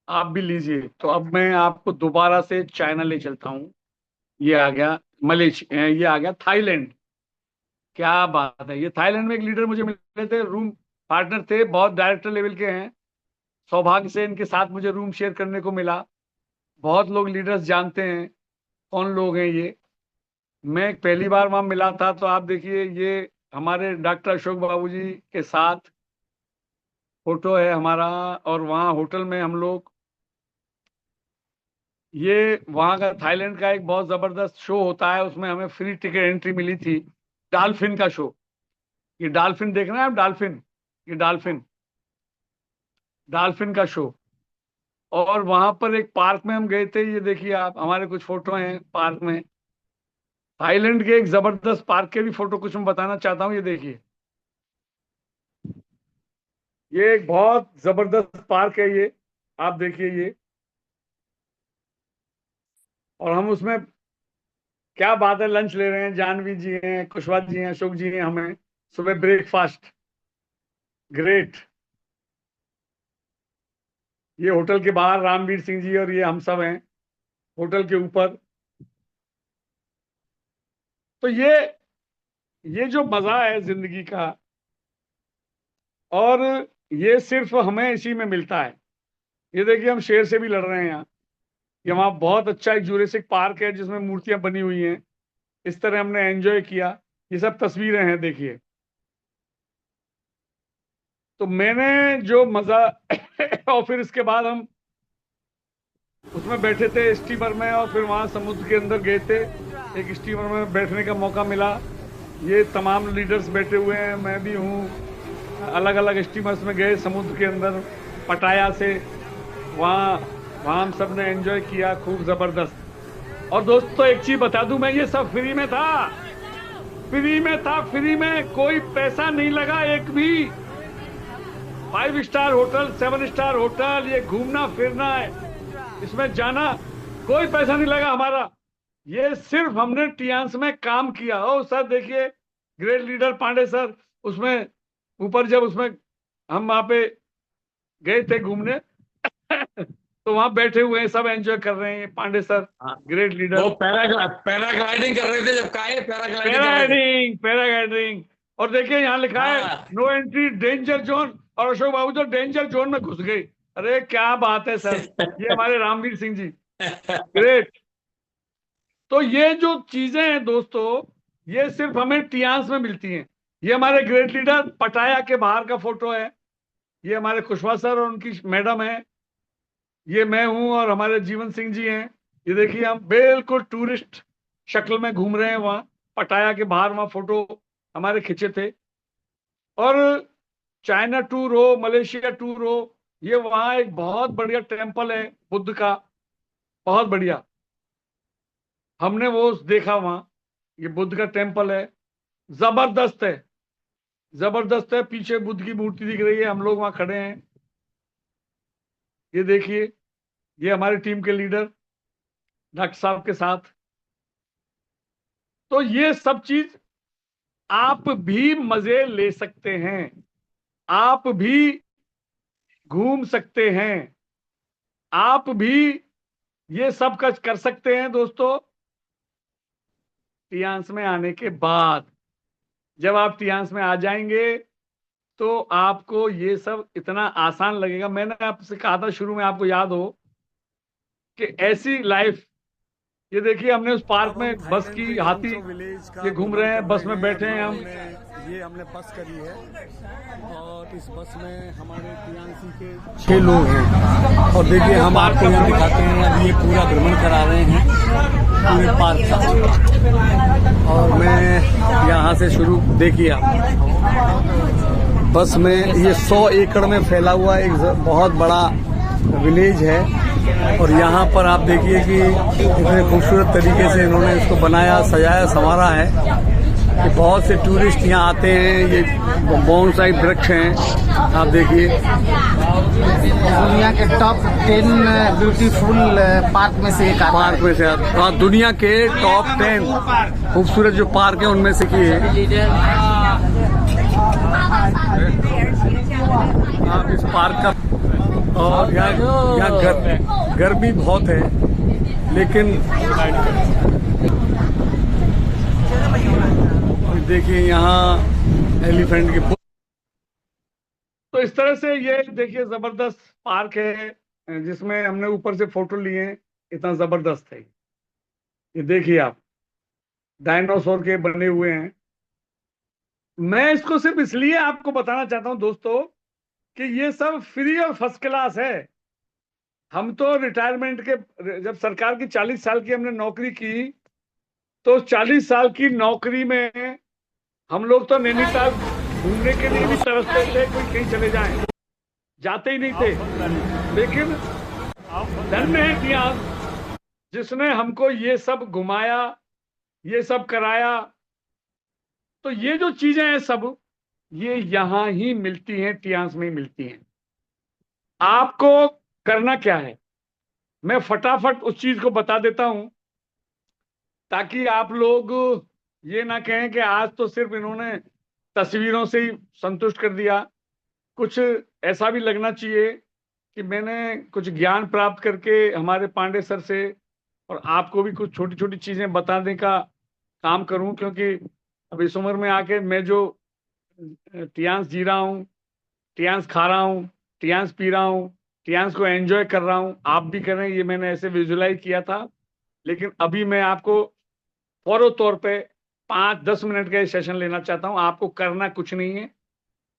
आप भी लीजिए। तो अब मैं आपको दोबारा से चाइना ले चलता हूँ। ये आ गया मलेशिया, ये आ गया थाईलैंड। क्या बात है, ये थाईलैंड में एक लीडर मुझे मिले थे, रूम पार्टनर थे, बहुत डायरेक्टर लेवल के हैं। सौभाग्य से इनके साथ मुझे रूम शेयर करने को मिला। बहुत लोग लीडर्स जानते हैं कौन लोग हैं ये। मैं पहली बार वहां मिला था, तो आप देखिए ये हमारे डॉक्टर अशोक बाबू जी के साथ फोटो है हमारा। और वहाँ होटल में हम लोग, ये वहाँ का थाईलैंड का एक बहुत जबरदस्त शो होता है, उसमें हमें फ्री टिकट एंट्री मिली थी, डॉल्फिन का शो। ये डॉल्फिन देख रहे हैं आप, डॉल्फिन, ये डॉल्फिन, डॉल्फिन का शो। और वहां पर एक पार्क में हम गए थे, ये देखिए आप, हमारे कुछ फोटो हैं पार्क में। थाईलैंड के एक जबरदस्त पार्क के भी फोटो कुछ मैं बताना चाहता हूँ, ये देखिए। ये एक बहुत जबरदस्त पार्क है ये, आप देखिए ये। और हम उसमें क्या बात है, लंच ले रहे हैं, जानवी जी हैं, कुशवाहा जी हैं, अशोक जी हैं, हमें सुबह ब्रेकफास्ट, ग्रेट। ये होटल के बाहर रामवीर सिंह जी और ये हम सब हैं होटल के ऊपर। तो ये जो मजा है जिंदगी का, और ये सिर्फ हमें इसी में मिलता है। ये देखिए हम शेर से भी लड़ रहे हैं यहाँ। ये वहाँ बहुत अच्छा एक जुरेसिक पार्क है जिसमें मूर्तियां बनी हुई हैं। इस तरह हमने एंजॉय किया। ये सब तस्वीरें हैं देखिए। तो मैंने जो मजा और फिर इसके बाद हम उसमें बैठे थे स्टीमर में, और फिर वहाँ समुद्र के अंदर गए थे, एक स्टीमर में बैठने का मौका मिला। ये तमाम लीडर्स बैठे हुए हैं, मैं भी हूँ। अलग अलग स्टीमर्स में गए समुद्र के अंदर, पटाया से वहाँ वहाँ हम सब ने एंजॉय किया खूब जबरदस्त। और दोस्तों एक चीज बता दूं, मैं ये सब फ्री में था, फ्री में था, फ्री में, कोई पैसा नहीं लगा एक भी। 5 स्टार होटल, 7 स्टार होटल, ये घूमना फिरना है, इसमें जाना, कोई पैसा नहीं लगा हमारा। ये सिर्फ हमने टियांस में काम किया। ओ सर देखिए, ग्रेट लीडर पांडे सर उसमें ऊपर, जब उसमें हम वहां पे गए थे घूमने तो वहां बैठे हुए हैं, सब एंजॉय कर रहे हैं। पांडे सर ग्रेट वो लीडर। पैराग्लाइडिंग कर रहे थे जब कहा पैराग्लाइडिंग कर रहे थे। Paragliding, paragliding. और देखिए यहाँ लिखा है हाँ। नो एंट्री डेंजर जोन, और अशोक बाबू तो डेंजर जोन में घुस गए। अरे क्या बात है सर, ये हमारे रामवीर सिंह जी, ग्रेट। तो ये जो चीजें हैं दोस्तों, ये सिर्फ हमें टियांस में मिलती हैं। ये हमारे ग्रेट लीडर पटाया के बाहर का फोटो है। ये हमारे कुशवाहा सर और उनकी मैडम है। ये मैं हूं और हमारे जीवन सिंह जी हैं। ये देखिए हम बिल्कुल टूरिस्ट शक्ल में घूम रहे हैं वहां पटाया के बाहर, वहां फोटो हमारे खिंचे थे। और चाइना टूर हो, मलेशिया टूर हो, ये वहां एक बहुत बढ़िया टेम्पल है बुद्ध का, बहुत बढ़िया। हमने वो देखा वहां, ये बुद्ध का टेम्पल है, जबरदस्त है, जबरदस्त है। पीछे बुद्ध की मूर्ति दिख रही है, हम लोग वहां खड़े हैं। ये देखिए, ये हमारी टीम के लीडर डॉक्टर साहब के साथ। तो ये सब चीज आप भी मजे ले सकते हैं, आप भी घूम सकते हैं, आप भी ये सब कर सकते हैं दोस्तों। टियांस में आने के बाद, जब आप टियांस में आ जाएंगे तो आपको ये सब इतना आसान लगेगा। मैंने आपसे कहा था शुरू में, आपको याद हो कि ऐसी लाइफ, ये देखिए हमने उस पार्क में बस की हाथी ये घूम रहे हैं, बस में बैठे हैं हम। ये हमने बस करी है और इस बस में हमारे टियांसी के 6 लोग हैं। और देखिए हम आपको यहाँ दिखाते हैं, अब ये पूरा भ्रमण करा रहे हैं पूरे पार्क का। और मैं यहाँ से शुरू, देखिए आप बस में, ये 100 एकड़ में फैला हुआ एक बहुत बड़ा विलेज है। और यहाँ पर आप देखिए कि इतने खूबसूरत तरीके से इन्होंने इसको बनाया, सजाया, संवारा है कि बहुत से टूरिस्ट यहाँ आते हैं। ये बोनसाई वृक्ष हैं, आप देखिए। दुनिया के टॉप 10 ब्यूटीफुल पार्क में से एक पार्क में से, दुनिया के टॉप 10 खूबसूरत जो पार्क है उनमें से की है। आप इस पार्क का, और यहाँ गर्मी बहुत है, लेकिन देखिए यहाँ एलिफेंट की। तो इस तरह से ये देखिए जबरदस्त पार्क है जिसमें हमने ऊपर से फोटो लिए हैं, इतना जबरदस्त है। ये देखिए आप, डायनासोर के बने हुए हैं। मैं इसको सिर्फ इसलिए आपको बताना चाहता हूं दोस्तों कि ये सब फ्री और फर्स्ट क्लास है। हम तो रिटायरमेंट के, जब सरकार की 40 साल की हमने नौकरी की, तो 40 साल की नौकरी में हम लोग तो नैनीताल घूमने के लिए भी तरसते थे, कोई कहीं चले जाएं, जाते ही नहीं थे। लेकिन धन्य है टियांस जिसने हमको ये सब घुमाया, ये सब कराया। तो ये जो चीजें हैं सब, ये यहां ही मिलती हैं, टियांस में ही मिलती हैं। आपको करना क्या है, मैं फटाफट उस चीज को बता देता हूं, ताकि आप लोग ये ना कहें कि आज तो सिर्फ इन्होंने तस्वीरों से ही संतुष्ट कर दिया। कुछ ऐसा भी लगना चाहिए कि मैंने कुछ ज्ञान प्राप्त करके हमारे पांडे सर से, और आपको भी कुछ छोटी छोटी चीजें बताने का काम करूं। क्योंकि अब इस उम्र में आके मैं जो टियांस जी रहा हूं, टियांस खा रहा हूं, टियांस पी रहा हूं, टियांस को एंजॉय कर रहा हूं, आप भी करें, ये मैंने ऐसे विजुलाइज किया था। लेकिन अभी मैं आपको फौरन तौर पे 5-10 मिनट का सेशन लेना चाहता हूं। आपको करना कुछ नहीं है,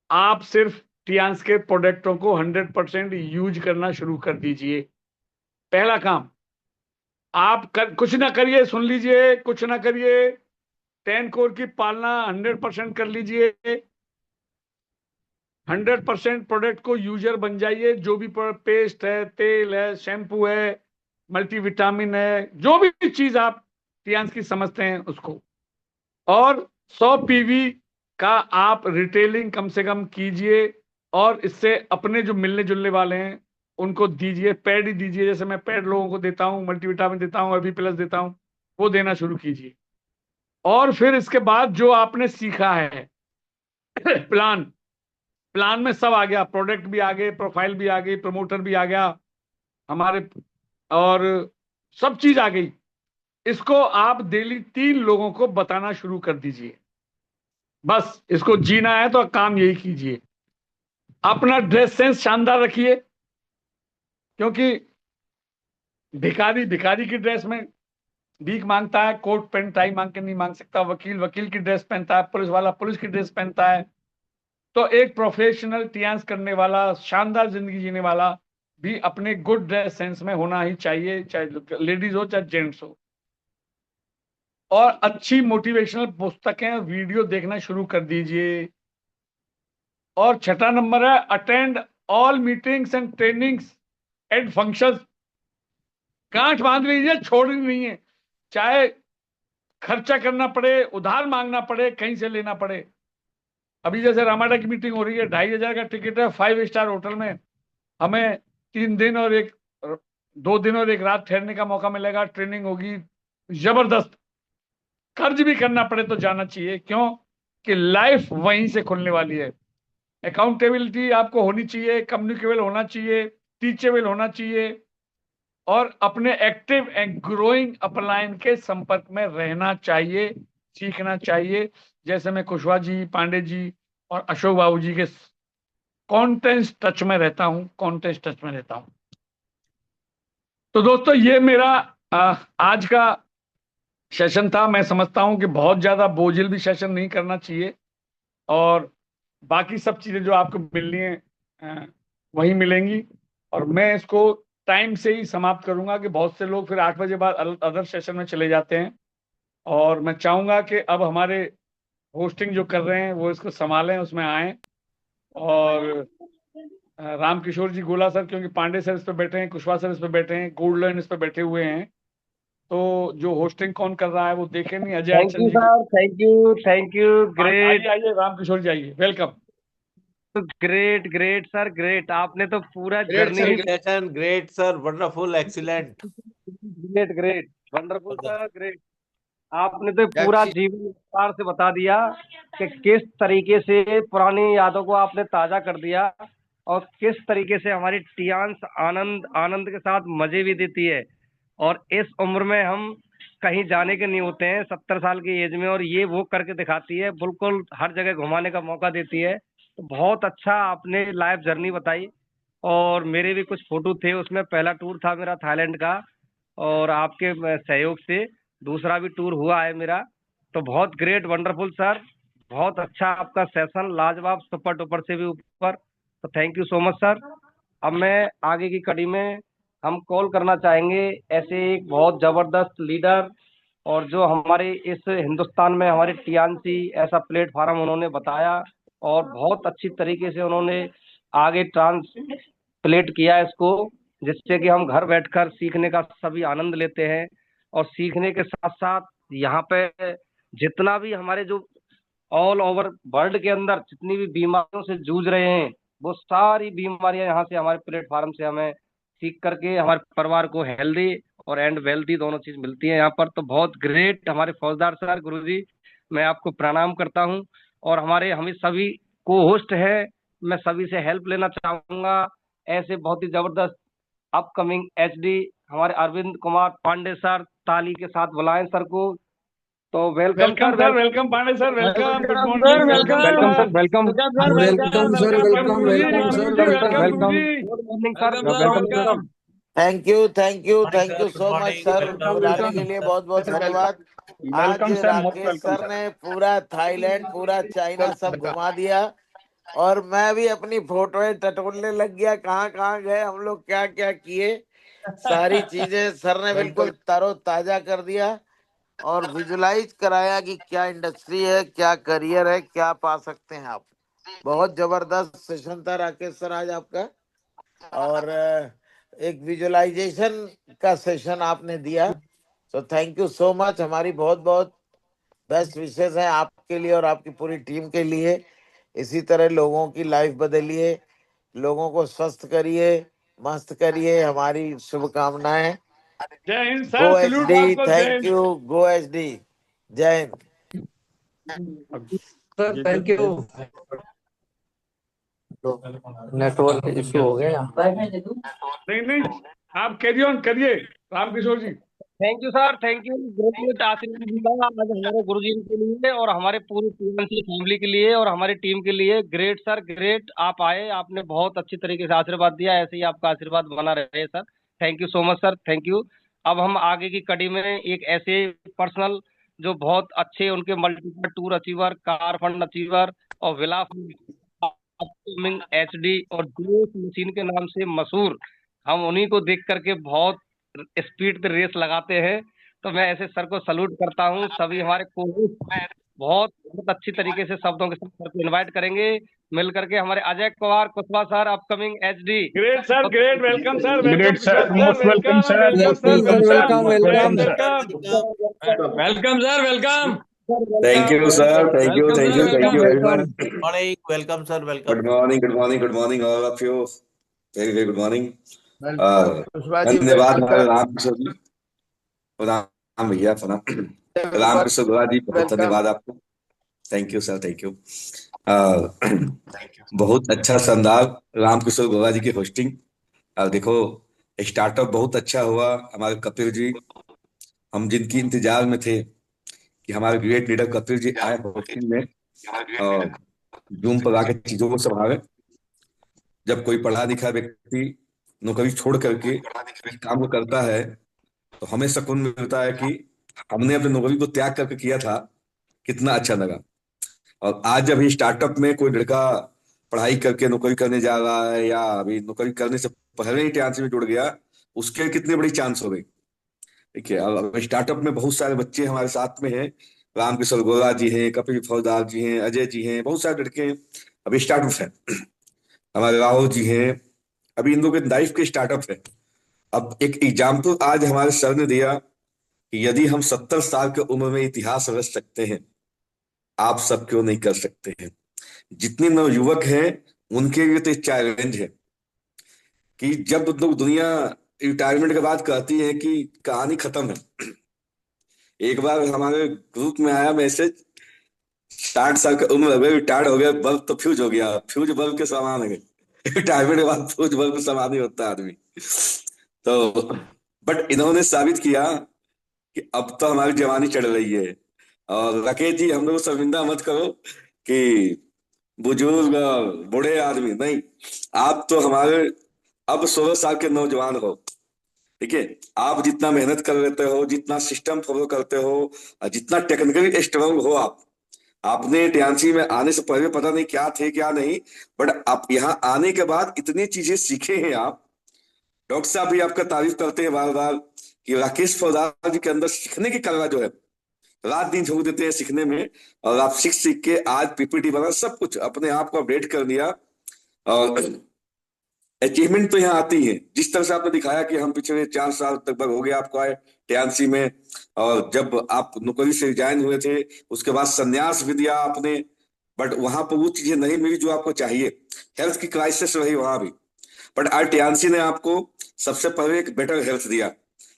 आप सिर्फ टियांस के प्रोडक्टों को 100% यूज करना शुरू कर दीजिए। पहला काम, आप कुछ ना करिए, सुन लीजिए, कुछ ना करिए, 10 कोर की पालना 100% कर लीजिए। 100% प्रोडक्ट को यूजर बन जाइए। जो भी पेस्ट है, तेल है, शैम्पू है, मल्टीविटामिन है, जो भी चीज आप टियांस की समझते हैं उसको। और 100 पीवी का आप रिटेलिंग कम से कम कीजिए, और इससे अपने जो मिलने जुलने वाले हैं उनको दीजिए। पैड ही दीजिए, जैसे मैं पैड लोगों को देता हूं, मल्टीविटामिन देता हूं, अभी प्लस देता हूं, वो देना शुरू कीजिए। और फिर इसके बाद जो आपने सीखा है प्लान में सब आ गया, प्रोडक्ट भी आ गए, प्रोफाइल भी आ गई, प्रमोटर भी आ गया, हमारे, और सब चीज आ गई। इसको आप डेली 3 लोगों को बताना शुरू कर दीजिए। बस इसको जीना है तो काम यही कीजिए। अपना ड्रेस सेंस शानदार रखिए, क्योंकि भिखारी भिखारी की ड्रेस में भीख मांगता है, कोट पैंट टाई मांग के नहीं मांग सकता। वकील वकील की ड्रेस पहनता है, पुलिस वाला पुलिस की ड्रेस पहनता है। तो एक प्रोफेशनल टियास करने वाला, शानदार जिंदगी जीने वाला भी अपने गुड ड्रेस सेंस में होना ही चाहिए, चाहे लेडीज हो चाहे जेंट्स हो। और अच्छी मोटिवेशनल पुस्तकें, वीडियो देखना शुरू कर दीजिए। और छठा नंबर है, attend all meetings and trainings and functions. गांठ बांध लीजिए, छोड़नी नहीं है। चाहे खर्चा करना पड़े, उधार मांगना पड़े, कहीं से लेना पड़े। अभी जैसे रामाडा की मीटिंग हो रही है, 2,500 का टिकट है 5 स्टार होटल में। हमें 3 दिन और 2 दिन और 1 रात ठहरने का मौका मिलेगा। ट्रेनिंग होगी जबरदस्त। कर्ज भी करना पड़े तो जाना चाहिए। क्यों? कि लाइफ वहीं से खुलने वाली है। अकाउंटेबिलिटी आपको होनी चाहिए, कम्युनिकेबल होना चाहिए, टीचेबल होना चाहिए, और अपने एक्टिव एंड ग्रोइंग अपलाइन के संपर्क में रहना चाहिए, सीखना चाहिए। जैसे मैं कुशवाहा जी, पांडे जी और अशोक बाबू जी के कॉन्टेंट टच में रहता हूं। तो दोस्तों, ये मेरा आज का सेशन था। मैं समझता हूं कि बहुत ज्यादा बोझिल भी सेशन नहीं करना चाहिए, और बाकी सब चीजें जो आपको मिलनी है वही मिलेंगी। और मैं इसको टाइम से ही समाप्त करूंगा, कि बहुत से लोग फिर 8 बजे बाद अदर सेशन में चले जाते हैं। और मैं चाहूंगा कि अब हमारे होस्टिंग जो कर रहे हैं वो इसको संभालें, उसमें आए। और रामकिशोर जी गोला सर, क्योंकि पांडे सर इस पे बैठे हैं, कुशवाहा सर इस पे बैठे हैं, गोल्डन इस पे बैठे हुए हैं, तो जो होस्टिंग कौन कर रहा है वो देखे नहीं। अजय थैंक अच्चन यू जी को। सर, थैंक यू, ग्रेट आइए आइए रामकिशोर जी, आइए, welcome. Great great sir, great. आपने तो पूरा ग्रेट जर्नी ही session, great sir, wonderful, excellent. Great great wonderful sir, great. आपने तो पूरा जीवन विस्तार से बता दिया कि किस तरीके से पुरानी यादों को आपने ताजा कर दिया, और किस तरीके से हमारी टियान्स आनंद आनंद के साथ मजे भी देती है। और इस उम्र में हम कहीं जाने के नहीं होते हैं, 70 साल की एज में, और ये वो करके दिखाती है, बिल्कुल हर जगह घुमाने का मौका देती है। तो बहुत अच्छा आपने लाइफ जर्नी बताई। और मेरे भी कुछ फोटो थे उसमें। पहला टूर था मेरा थाईलैंड का, और आपके सहयोग से दूसरा भी टूर हुआ है मेरा। तो बहुत ग्रेट, वंडरफुल सर। बहुत अच्छा आपका सेशन, लाजवाब, सुपर डुपर से भी ऊपर। तो thank you so much sir. अब मैं आगे की कड़ी में हम कॉल करना चाहेंगे ऐसे एक बहुत जबरदस्त लीडर, और जो हमारे इस हिंदुस्तान में हमारे टीएनसी ऐसा प्लेटफार्म उन्होंने बताया, और बहुत अच्छी तरीके से उन्होंने आगे ट्रांसप्लेट किया इसको, जिससे कि हम घर बैठकर सीखने का सभी आनंद लेते हैं। और सीखने के साथ साथ यहाँ पे जितना भी हमारे जो ऑल ओवर वर्ल्ड के अंदर जितनी भी बीमारियों से जूझ रहे हैं, वो सारी बीमारियां यहाँ से हमारे प्लेटफार्म से हमें सीख करके हमारे परिवार को हेल्दी और एंड वेल्दी दोनों चीज मिलती है यहाँ पर। तो बहुत ग्रेट हमारे फौजदार सर, गुरुजी, मैं आपको प्रणाम करता हूँ। और हमारे हमें सभी को होस्ट है, मैं सभी से हेल्प लेना चाहूंगा। ऐसे बहुत ही जबरदस्त अपकमिंग एचडी हमारे अरविंद कुमार पांडे सर, ताली के साथ बुलाएं सर को। तो welcome sir, welcome Pandey sir, welcome, good morning, welcome sir, welcome welcome sir, welcome welcome sir, welcome, welcome. Good morning sir, welcome, welcome. Thank you thank you Morning, thank sir. You Good so much morning. Sir. Welcome, बुलाने के लिए बहुत बहुत धन्यवाद। आज welcome sir, most Rakesh welcome sir ने पूरा Thailand, पूरा चाइना सब घुमा दिया, और मैं भी अपनी फोटोएं टटोलने लग गया, कहाँ कहाँ गए हम लोग, क्या क्या किए। सारी चीजें सर ने बिल्कुल तरोताजा कर दिया, और विजुलाइज कराया कि क्या इंडस्ट्री है, क्या करियर है, क्या पा सकते हैं आप। बहुत जबरदस्त सेशन था राकेश सर आज आपका। और एक विजुअलाइजेशन का सेशन आपने दिया, तो थैंक यू सो मच। हमारी बहुत बहुत बेस्ट विशेष है आपके लिए और आपकी पूरी टीम के लिए। इसी तरह लोगों की लाइफ बदलिए, लोगों को स्वस्थ करिए, मस्त करिए, हमारी शुभकामनाएं। जय Hind go sir, salute HD, आपको, जय थैंक यू, गो एचडी, जय Hind. Hind. Sir thank you. Network issue हो गया। नहीं नहीं, आप कैरी ऑन करिए Ramkishor ji. Thank you sir, thank you. Great आशीर्वाद मिला आज हमारे गुरुजी के लिए और हमारे पूरी टीएमसी फैमिली के लिए और हमारी टीम के लिए। Great sir, great. आप आए, आपने बहुत अच्छी तरीके से आशीर्वाद दिया, ऐसे ही आपका आशीर्वाद बना रहे sir. Thank you so much sir, thank you. अब हम आगे की कड़ी में एक ऐसे पर्सनल जो बहुत अच्छे, उनके multiple tour achiever, car fund achiever और विला अपकमिंग एचडी और डीएस मशीन के नाम से मशहूर, हम उन्हीं को देख करके बहुत स्पीड पे रेस लगाते हैं। तो मैं ऐसे सर को सलूट करता हूँ। सभी हमारे कोच बहुत बहुत अच्छी तरीके से शब्दों के साथ सर को इनवाइट करेंगे मिल करके। हमारे Ajay Kumar Kushwaha sir, upcoming HD. Great sir, great. Welcome sir, welcome great sir, Kishore most welcome sir, welcome most sir, welcome sir, welcome, welcome. Welcome sir, welcome. Thank you, sir. Thank you, thank you, thank you very much. morning, welcome sir, welcome. Good morning, good morning, good morning, all of you. Very, very good morning. Kushwaha ji, धन्यवाद हमारे रामकिशोर जी, राम भैया, रामकिशोर गुहा जी, बहुत धन्यवाद आपको। Thank you sir, thank you. बहुत अच्छा शानदार रामकिशोर गुहा जी की होस्टिंग। देखो, स्टार्टअप बहुत अच्छा हुआ। हमारे कपिल जी, हम जिनकी इंतजार में थे कि हमारे ग्रेट लीडर कपिल जी आए होस्टिंग में और जूम पर आकर चीजों को संभाले। जब कोई पढ़ा लिखा व्यक्ति नौकरी छोड़ करके इस काम को करता है तो हमें सुकून मिलता है कि हमने अपनी नौकरी को त्याग करके किया था, कितना अच्छा लगा। और आज जब ये स्टार्टअप में कोई लड़का पढ़ाई करके नौकरी करने जा रहा है या अभी नौकरी करने से पहले ही टीएमसी में जुड़ गया, उसके लिए कितनी बड़ी चांस हो गई। ठीक है, अब स्टार्टअप में बहुत सारे बच्चे हमारे साथ में हैं। रामकिशोर गोरा जी हैं, कपिल फौजदार जी हैं, अजय जी हैं, बहुत सारे लड़के हैं अभी स्टार्टअप है। हमारे राहुल जी हैं, अभी इन लोगों के लाइफ के स्टार्टअप है। अब एक एग्जाम्पल आज हमारे सर ने दिया कि यदि हम 70 साल की उम्र में इतिहास रच सकते हैं, आप सब क्यों नहीं कर सकते हैं। जितने नवयुवक हैं उनके लिए तो चैलेंज है कि जब लोग दुनिया रिटायरमेंट के बाद कहती है कि कहानी खत्म है। एक बार हमारे ग्रुप में आया मैसेज, 60 साल की उम्र हो गई, रिटायर्ड हो गया, बल्ब तो फ्यूज हो गया, फ्यूज बल्ब के समान है। रिटायरमेंट के बाद फ्यूज बल्ब के समान ही होता है आदमी। तो बट इन्होंने साबित किया कि अब तो हमारी जवानी चढ़ रही है। और राकेश जी, हम लोग को शर्मिंदा मत करो कि बुजुर्ग बूढ़े आदमी नहीं, आप तो हमारे अब 16 साल के नौजवान हो। ठीक है, आप जितना मेहनत कर लेते हो, जितना सिस्टम फॉलो करते हो, जितना टेक्निकली स्ट्रांग हो, आपने टीएमसी में आने से पहले पता नहीं क्या थे क्या नहीं, बट आप यहाँ आने के बाद इतनी चीजें सीखे हैं आप। डॉक्टर साहब भी आपका तारीफ करते हैं बार बार कि राकेश फौजदार जी के अंदर सीखने की कला जो है, रात दिन झोंक देते हैं सीखने में। और आप सीख सीख के आज पीपीटी बना, सब कुछ अपने आप को अपडेट कर दिया और अचीवमेंट तो यहाँ आती है। जिस तरह से आपने दिखाया कि हम पिछले 4 साल तक हो गया आपको आए टीएमसी में, और जब आप नौकरी से रिजाइन हुए थे उसके बाद संन्यास भी दिया आपने, बट वहां पर वो चीजें नहीं मिली जो आपको चाहिए। हेल्थ की क्राइसिस रही वहां भी, बट आज टीएमसी ने आपको सबसे पहले एक बेटर हेल्थ दिया।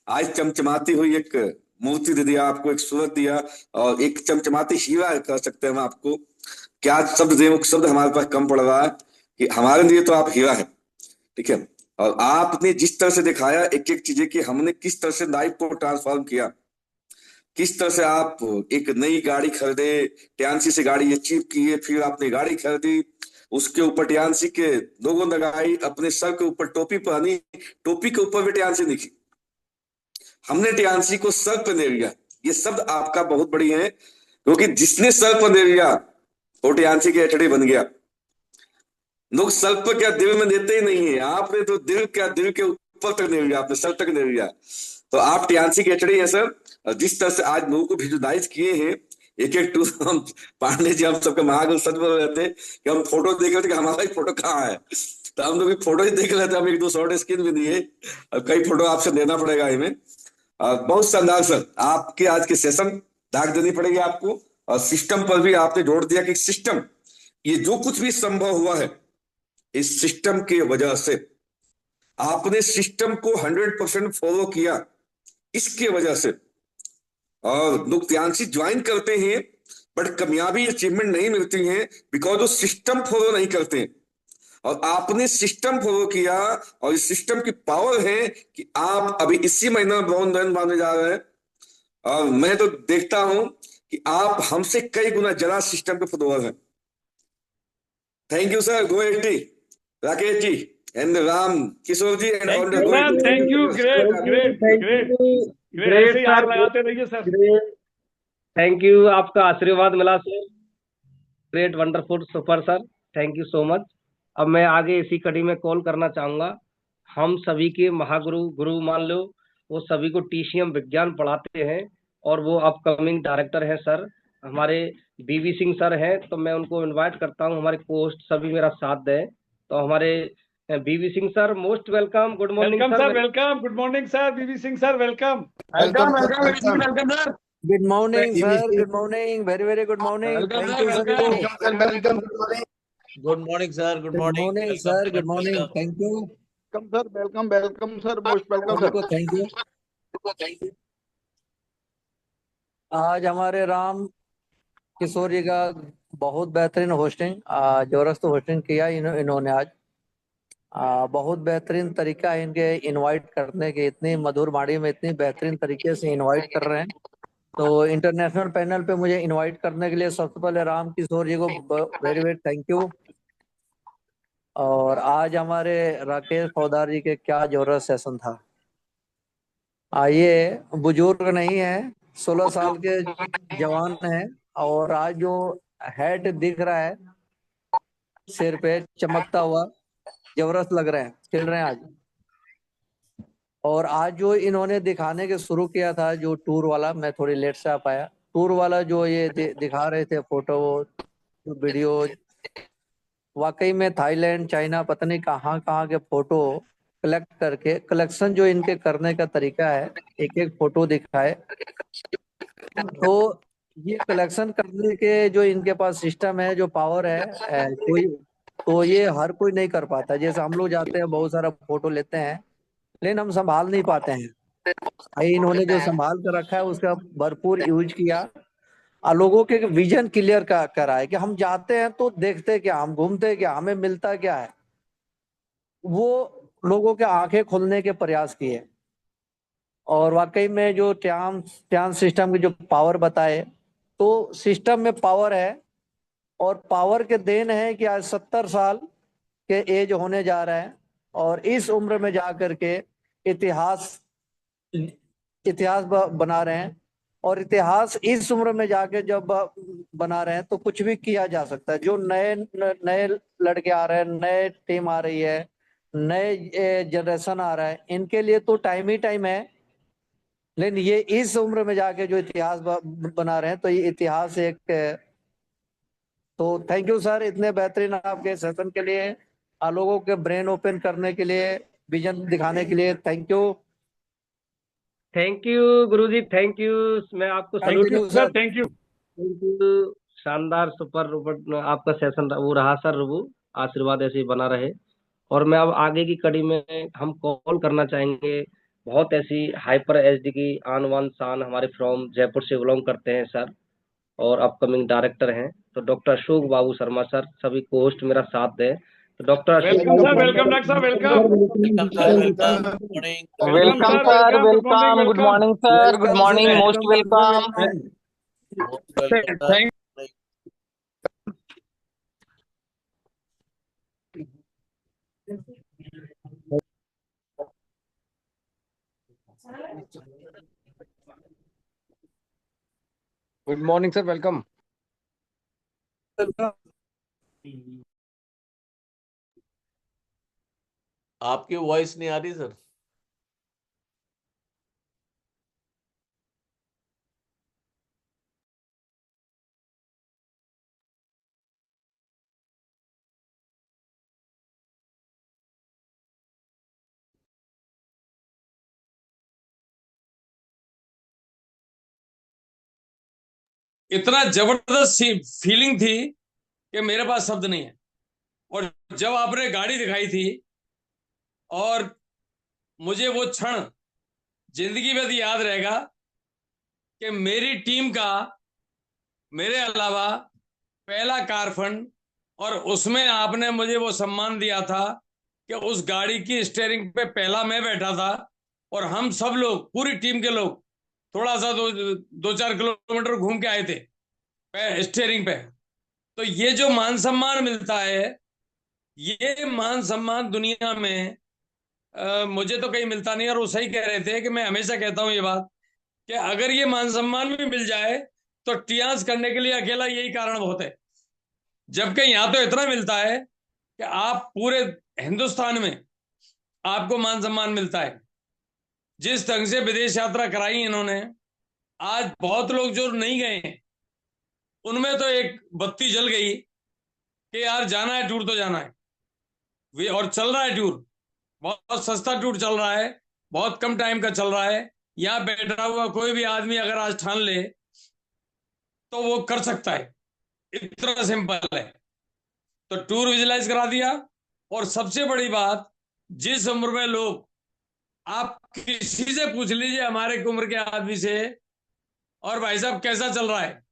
आज चमचमाती हुई एक मूर्ति दे दिया आपको, एक सूरत दिया और एक चमचमाती हीरा कह सकते हैं हम आपको। क्या शब्द दे, शब्द हमारे पास कम पड़ रहा है कि हमारे लिए तो आप हीरा है। ठीक है, और आपने जिस तरह से दिखाया एक एक चीजें कि हमने किस तरह से लाइफ को ट्रांसफॉर्म किया, किस तरह से आप एक नई गाड़ी खरीदे, टीएमसी से गाड़ी अचीव किए, फिर आपने गाड़ी खरीदी, उसके ऊपर टीएमसी के लोगों ने लगाई, अपने सर के ऊपर टोपी पहनी, टोपी के ऊपर भी टीएमसी लिखी, हमने टीएमसी को सर पर ले लिया। ये शब्द आपका बहुत बड़ी है, क्योंकि जिसने सर पर ले लिया वो टीएमसी के एचडी बन गया। लोग सर पर क्या दिल में देते ही नहीं है, आपने तो दिल के ऊपर तक ले लिया, आपने सर तक ले लिया। तो आप टीएमसी के एचडी है सर। और जिस तरह से आज लोगों को विजुअलाइज किए हैं एक एक टूर, हम पांडे जी हम सबके महागुरु सच बोल रहे थे कि हम फोटो देख रहे थे कि हमारा ही फोटो कहाँ है, तो हम लोग फोटो ही देख रहे थे। हम 1-2 शॉर्ट स्क्रीन भी दिए और कई फोटो आपसे देना पड़ेगा इनमें। बहुत शानदार सर, आपके आज के सेशन दाग देनी पड़ेगी आपको। और सिस्टम पर भी आपने जोड़ दिया कि सिस्टम, ये जो कुछ भी संभव हुआ है इस सिस्टम की वजह से, आपने सिस्टम को 100% फॉलो किया इसके वजह से। और लोग टीएमसी ज्वाइन करते हैं बट कामयाबी अचीवमेंट नहीं मिलती है बिकॉज वो सिस्टम फॉलो नहीं करते हैं। और आपने सिस्टम फॉलो किया, और इस सिस्टम की पावर है कि आप अभी इसी महीने में ब्राउन रन मारने जा रहे हैं। और मैं तो देखता हूं कि आप हमसे कई गुना ज्यादा सिस्टम पे फॉलोअर हैं। Thank you sir, go at Rakesh ji and Ram Kishore ji and all the sir thank you, great great great great, ऐसे ही हाथ लगाते रहिए सर। ग्रेट, थैंक यू, आपका आशीर्वाद मिला sir. Great, wonderful, super sir, thank you so much. अब मैं आगे इसी कड़ी में कॉल करना चाहूंगा। हम सभी के महागुरु, गुरु मान लो, वो सभी को टीसीएम विज्ञान पढ़ाते हैं और वो अपकमिंग डायरेक्टर हैं सर, हमारे बीवी सिंह सर हैं। तो मैं उनको इनवाइट करता हूं, हमारे कोस्ट सभी मेरा साथ दें। तो हमारे BV Singh sir, most welcome, good morning welcome sir. Sir, welcome, good morning sir, BV Singh sir, welcome. Welcome welcome welcome sir. Good morning sir, good morning, very very good morning. Welcome thank sir, you सभी welcome. को। Welcome good morning sir, good good morning, morning welcome sir, sir, good morning, welcome. Thank you welcome sir, welcome welcome sir, most welcome सभी sir. को, thank you. आज हमारे राम किशोर जी का बहुत बेहतरीन hosting, जबरदस्त होस्टिंग किया इन्होंने आज। बहुत बेहतरीन तरीका है इनके इनवाइट करने के, इतनी मधुर वाणी में इतनी बेहतरीन तरीके से इनवाइट कर रहे हैं। तो इंटरनेशनल पैनल पे मुझे इनवाइट करने के लिए सबसे पहले राम किशोर जी को वेरी वेरी थैंक यू। और आज हमारे राकेश पौदार जी के क्या जबरदस्त सेशन था। ये बुजुर्ग नहीं है, 16 साल के जवान हैं, और आज जो हेड दिख रहा है सिर पे चमकता हुआ, जबरदस्त लग रहे हैं, खिल रहे हैं आज। और आज जो इन्होंने दिखाने के शुरू किया था, जो टूर वाला, मैं थोड़ी लेट से आ पाया, टूर वाला जो ये दिखा रहे थे फोटो वीडियो, वाकई में थाईलैंड, चाइना, पता नहीं कहाँ कहाँ के फोटो कलेक्ट करके, कलेक्शन जो इनके करने का तरीका है, एक एक फोटो दिखाए। तो ये कलेक्शन करने के जो इनके पास सिस्टम है, जो पावर है, कोई तो ये हर कोई नहीं कर पाता। जैसे हम लोग जाते हैं, बहुत सारा फोटो लेते हैं, लेकिन हम संभाल नहीं पाते हैं। इन्होंने जो संभाल कर रखा है उसका भरपूर यूज किया, और लोगों के विजन क्लियर करा है कि हम जाते हैं तो देखते क्या, हम घूमते क्या, हमें मिलता क्या है, वो लोगों के आंखें खोलने के प्रयास किए। और वाकई में जो ट्यान सिस्टम की जो पावर बताए, तो सिस्टम में पावर है, और पावर के देन है कि आज 70 साल के एज होने जा रहा है, और इस उम्र में जाकर के इतिहास इतिहास बना रहे हैं। और इतिहास इस उम्र में जाके जब बना रहे हैं, तो कुछ भी किया जा सकता है। जो नए नए लड़के आ रहे हैं, नए टीम आ रही है, नए जनरेशन आ रहा है, इनके लिए तो टाइम ही टाइम है। लेकिन ये इस उम्र में जाके जो इतिहास बना रहे हैं, तो ये इतिहास एक, तो थैंक यू सर, इतने बेहतरीन आपके सेशन के लिए, आप लोगों के ब्रेन ओपन करने के लिए, विजन दिखाने के लिए, thank you. Thank you Guruji, thank you. मैं आपको thank you salute, sir, thank you. Thank you. शानदार, सुपर आपका सेशन वो रहा सर, वो आशीर्वाद ऐसे ही बना रहे। और मैं अब आगे की कड़ी में हम कॉल करना चाहेंगे, बहुत ऐसी हाइपर एचडी की आन बान शान, हमारे फ्रॉम जयपुर से बिलोंग करते हैं सर, और अपकमिंग डायरेक्टर हैं, तो डॉक्टर अशोक बाबू शर्मा सर। सभी को होस्ट मेरा साथ दें। तो डॉक्टर अशोक वेलकम बाबू सर, वेलकम डॉक्टर साहब, welcome. Welcome sir, welcome, good morning, welcome sir, welcome, good morning, good welcome. Morning sir, good morning, most welcome. Most welcome sir. Good morning sir, welcome. आपकी voice नहीं आ रही sir. इतना जबरदस्त feeling थी कि मेरे पास शब्द नहीं है। और जब आपने गाड़ी दिखाई थी, और मुझे वो क्षण जिंदगी में याद रहेगा कि मेरी टीम का मेरे अलावा पहला कार फंड और उसमें आपने मुझे वो सम्मान दिया था कि उस गाड़ी की स्टीयरिंग पे पहला मैं बैठा था, और हम सब लोग, पूरी टीम के लोग, थोड़ा सा 2-4 किलोमीटर घूम के आए थे स्टीयरिंग पे। तो ये जो मान सम्मान मिलता है, ये मान सम्मान दुनिया में मुझे तो कहीं मिलता नहीं। और वो सही कह रहे थे कि मैं हमेशा कहता हूं ये बात कि अगर ये मान सम्मान भी मिल जाए तो टियास करने के लिए अकेला यही कारण बहुत है। जबकि यहां तो इतना मिलता है कि आप पूरे हिंदुस्तान में आपको मान सम्मान मिलता है। जिस ढंग से विदेश यात्रा कराई इन्होंने, आज बहुत लोग जो नहीं गए हैं उनमें तो एक बत्ती जल गई कि यार जाना है, टूर तो जाना है। और चल रहा है टूर, बहुत सस्ता टूर चल रहा है, बहुत कम टाइम का चल रहा है। यहां बैठा हुआ कोई भी आदमी अगर आज ठान ले तो वो कर सकता है, इतना सिंपल है। तो टूर विजुलाइज करा दिया। और सबसे बड़ी बात, जिस उम्र में लोग, आप किसी से पूछ लीजिए हमारे उम्र के आदमी से, और भाई साहब कैसा चल रहा है,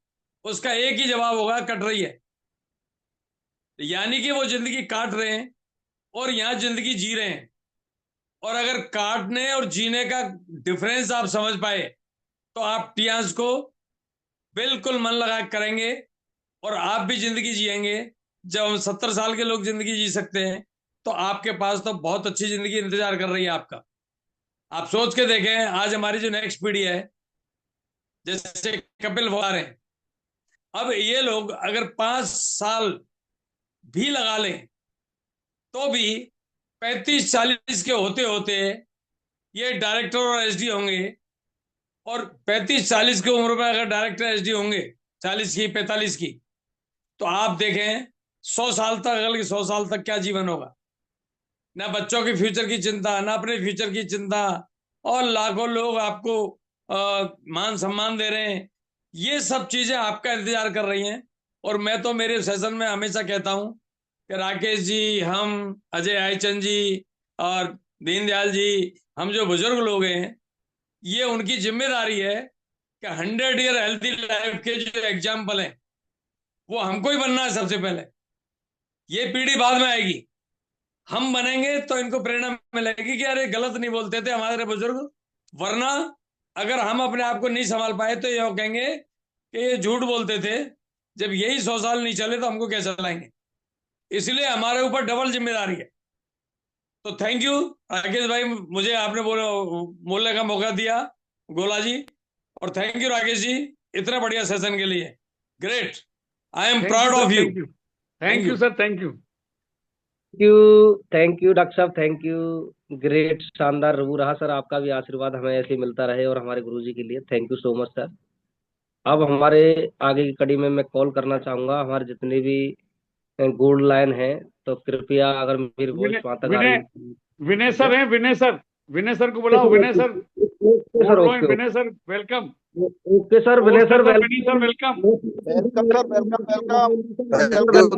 उसका एक ही जवाब होगा, कट रही है। यानी कि वो जिंदगी काट रहे हैं और यहां जिंदगी जी रहे हैं। और अगर काटने और जीने का डिफरेंस आप समझ पाए तो आप टियास को बिल्कुल मन लगा करेंगे और आप भी जिंदगी जिएंगे। जब हम 70 साल के लोग जिंदगी जी सकते हैं तो आपके पास तो बहुत अच्छी जिंदगी इंतजार कर रही है आपका। आप सोच के देखें, आज हमारी जो नेक्स्ट पीढ़ी है, जैसे कपिल वार हैं, अब ये लोग अगर 5 साल भी लगा लें तो भी 35-40 के होते होते ये डायरेक्टर और एसडी होंगे। और 35-40 की उम्र में अगर डायरेक्टर एसडी होंगे, 40 की 45 की, तो आप देखें 100 साल तक, अगले 100 साल तक क्या जीवन होगा। ना बच्चों के फ्यूचर की चिंता, ना अपने फ्यूचर की चिंता, और लाखों लोग आपको मान सम्मान दे रहे हैं। ये सब चीजें आपका इंतजार कर रही हैं। और मैं तो मेरे सेशन में हमेशा कहता हूं कि राकेश जी, हम, अजय आईचंद जी और दीनदयाल जी, हम जो बुजुर्ग लोग हैं, ये उनकी जिम्मेदारी है कि 100 ईयर हेल्थी लाइफ के जो एग्जाम्पल हैं वो हमको ही बनना है सबसे पहले। ये पीढ़ी बाद में आएगी, हम बनेंगे तो इनको प्रेरणा मिलेगी कि अरे गलत नहीं बोलते थे हमारे बुजुर्ग। वरना अगर हम अपने आप को नहीं संभाल पाए तो ये कहेंगे कि ये झूठ बोलते थे। जब यही 100 साल नहीं चले तो हमको कैसे चलाएंगे। इसलिए हमारे ऊपर डबल जिम्मेदारी है। तो थैंक यू राकेश भाई, मुझे आपने बोलने का मौका दिया, गोला जी। और थैंक यू राकेश जी, इतना बढ़िया सेशन के लिए। Great, I am proud of you. Thank you sir, thank you. Thank you doctor साहब, थैंक यू। ग्रेट, शानदार रवू रहा सर। आपका भी आशीर्वाद हमें ऐसे ही मिलता रहे और हमारे गुरुजी के लिए thank you so much sir. अब हमारे आगे की कड़ी में मैं कॉल करना चाहूंगा हमारे जितने भी गोल्ड लाइन है, तो कृपया अगर मेरी वॉइस वहां तक आ रही है। विनय सर हैं, विनय सर, विनय सर को बुलाओ। Vinay sir, Vinay sir welcome. Okay sir, Vinay sir welcome. Welcome sir, welcome.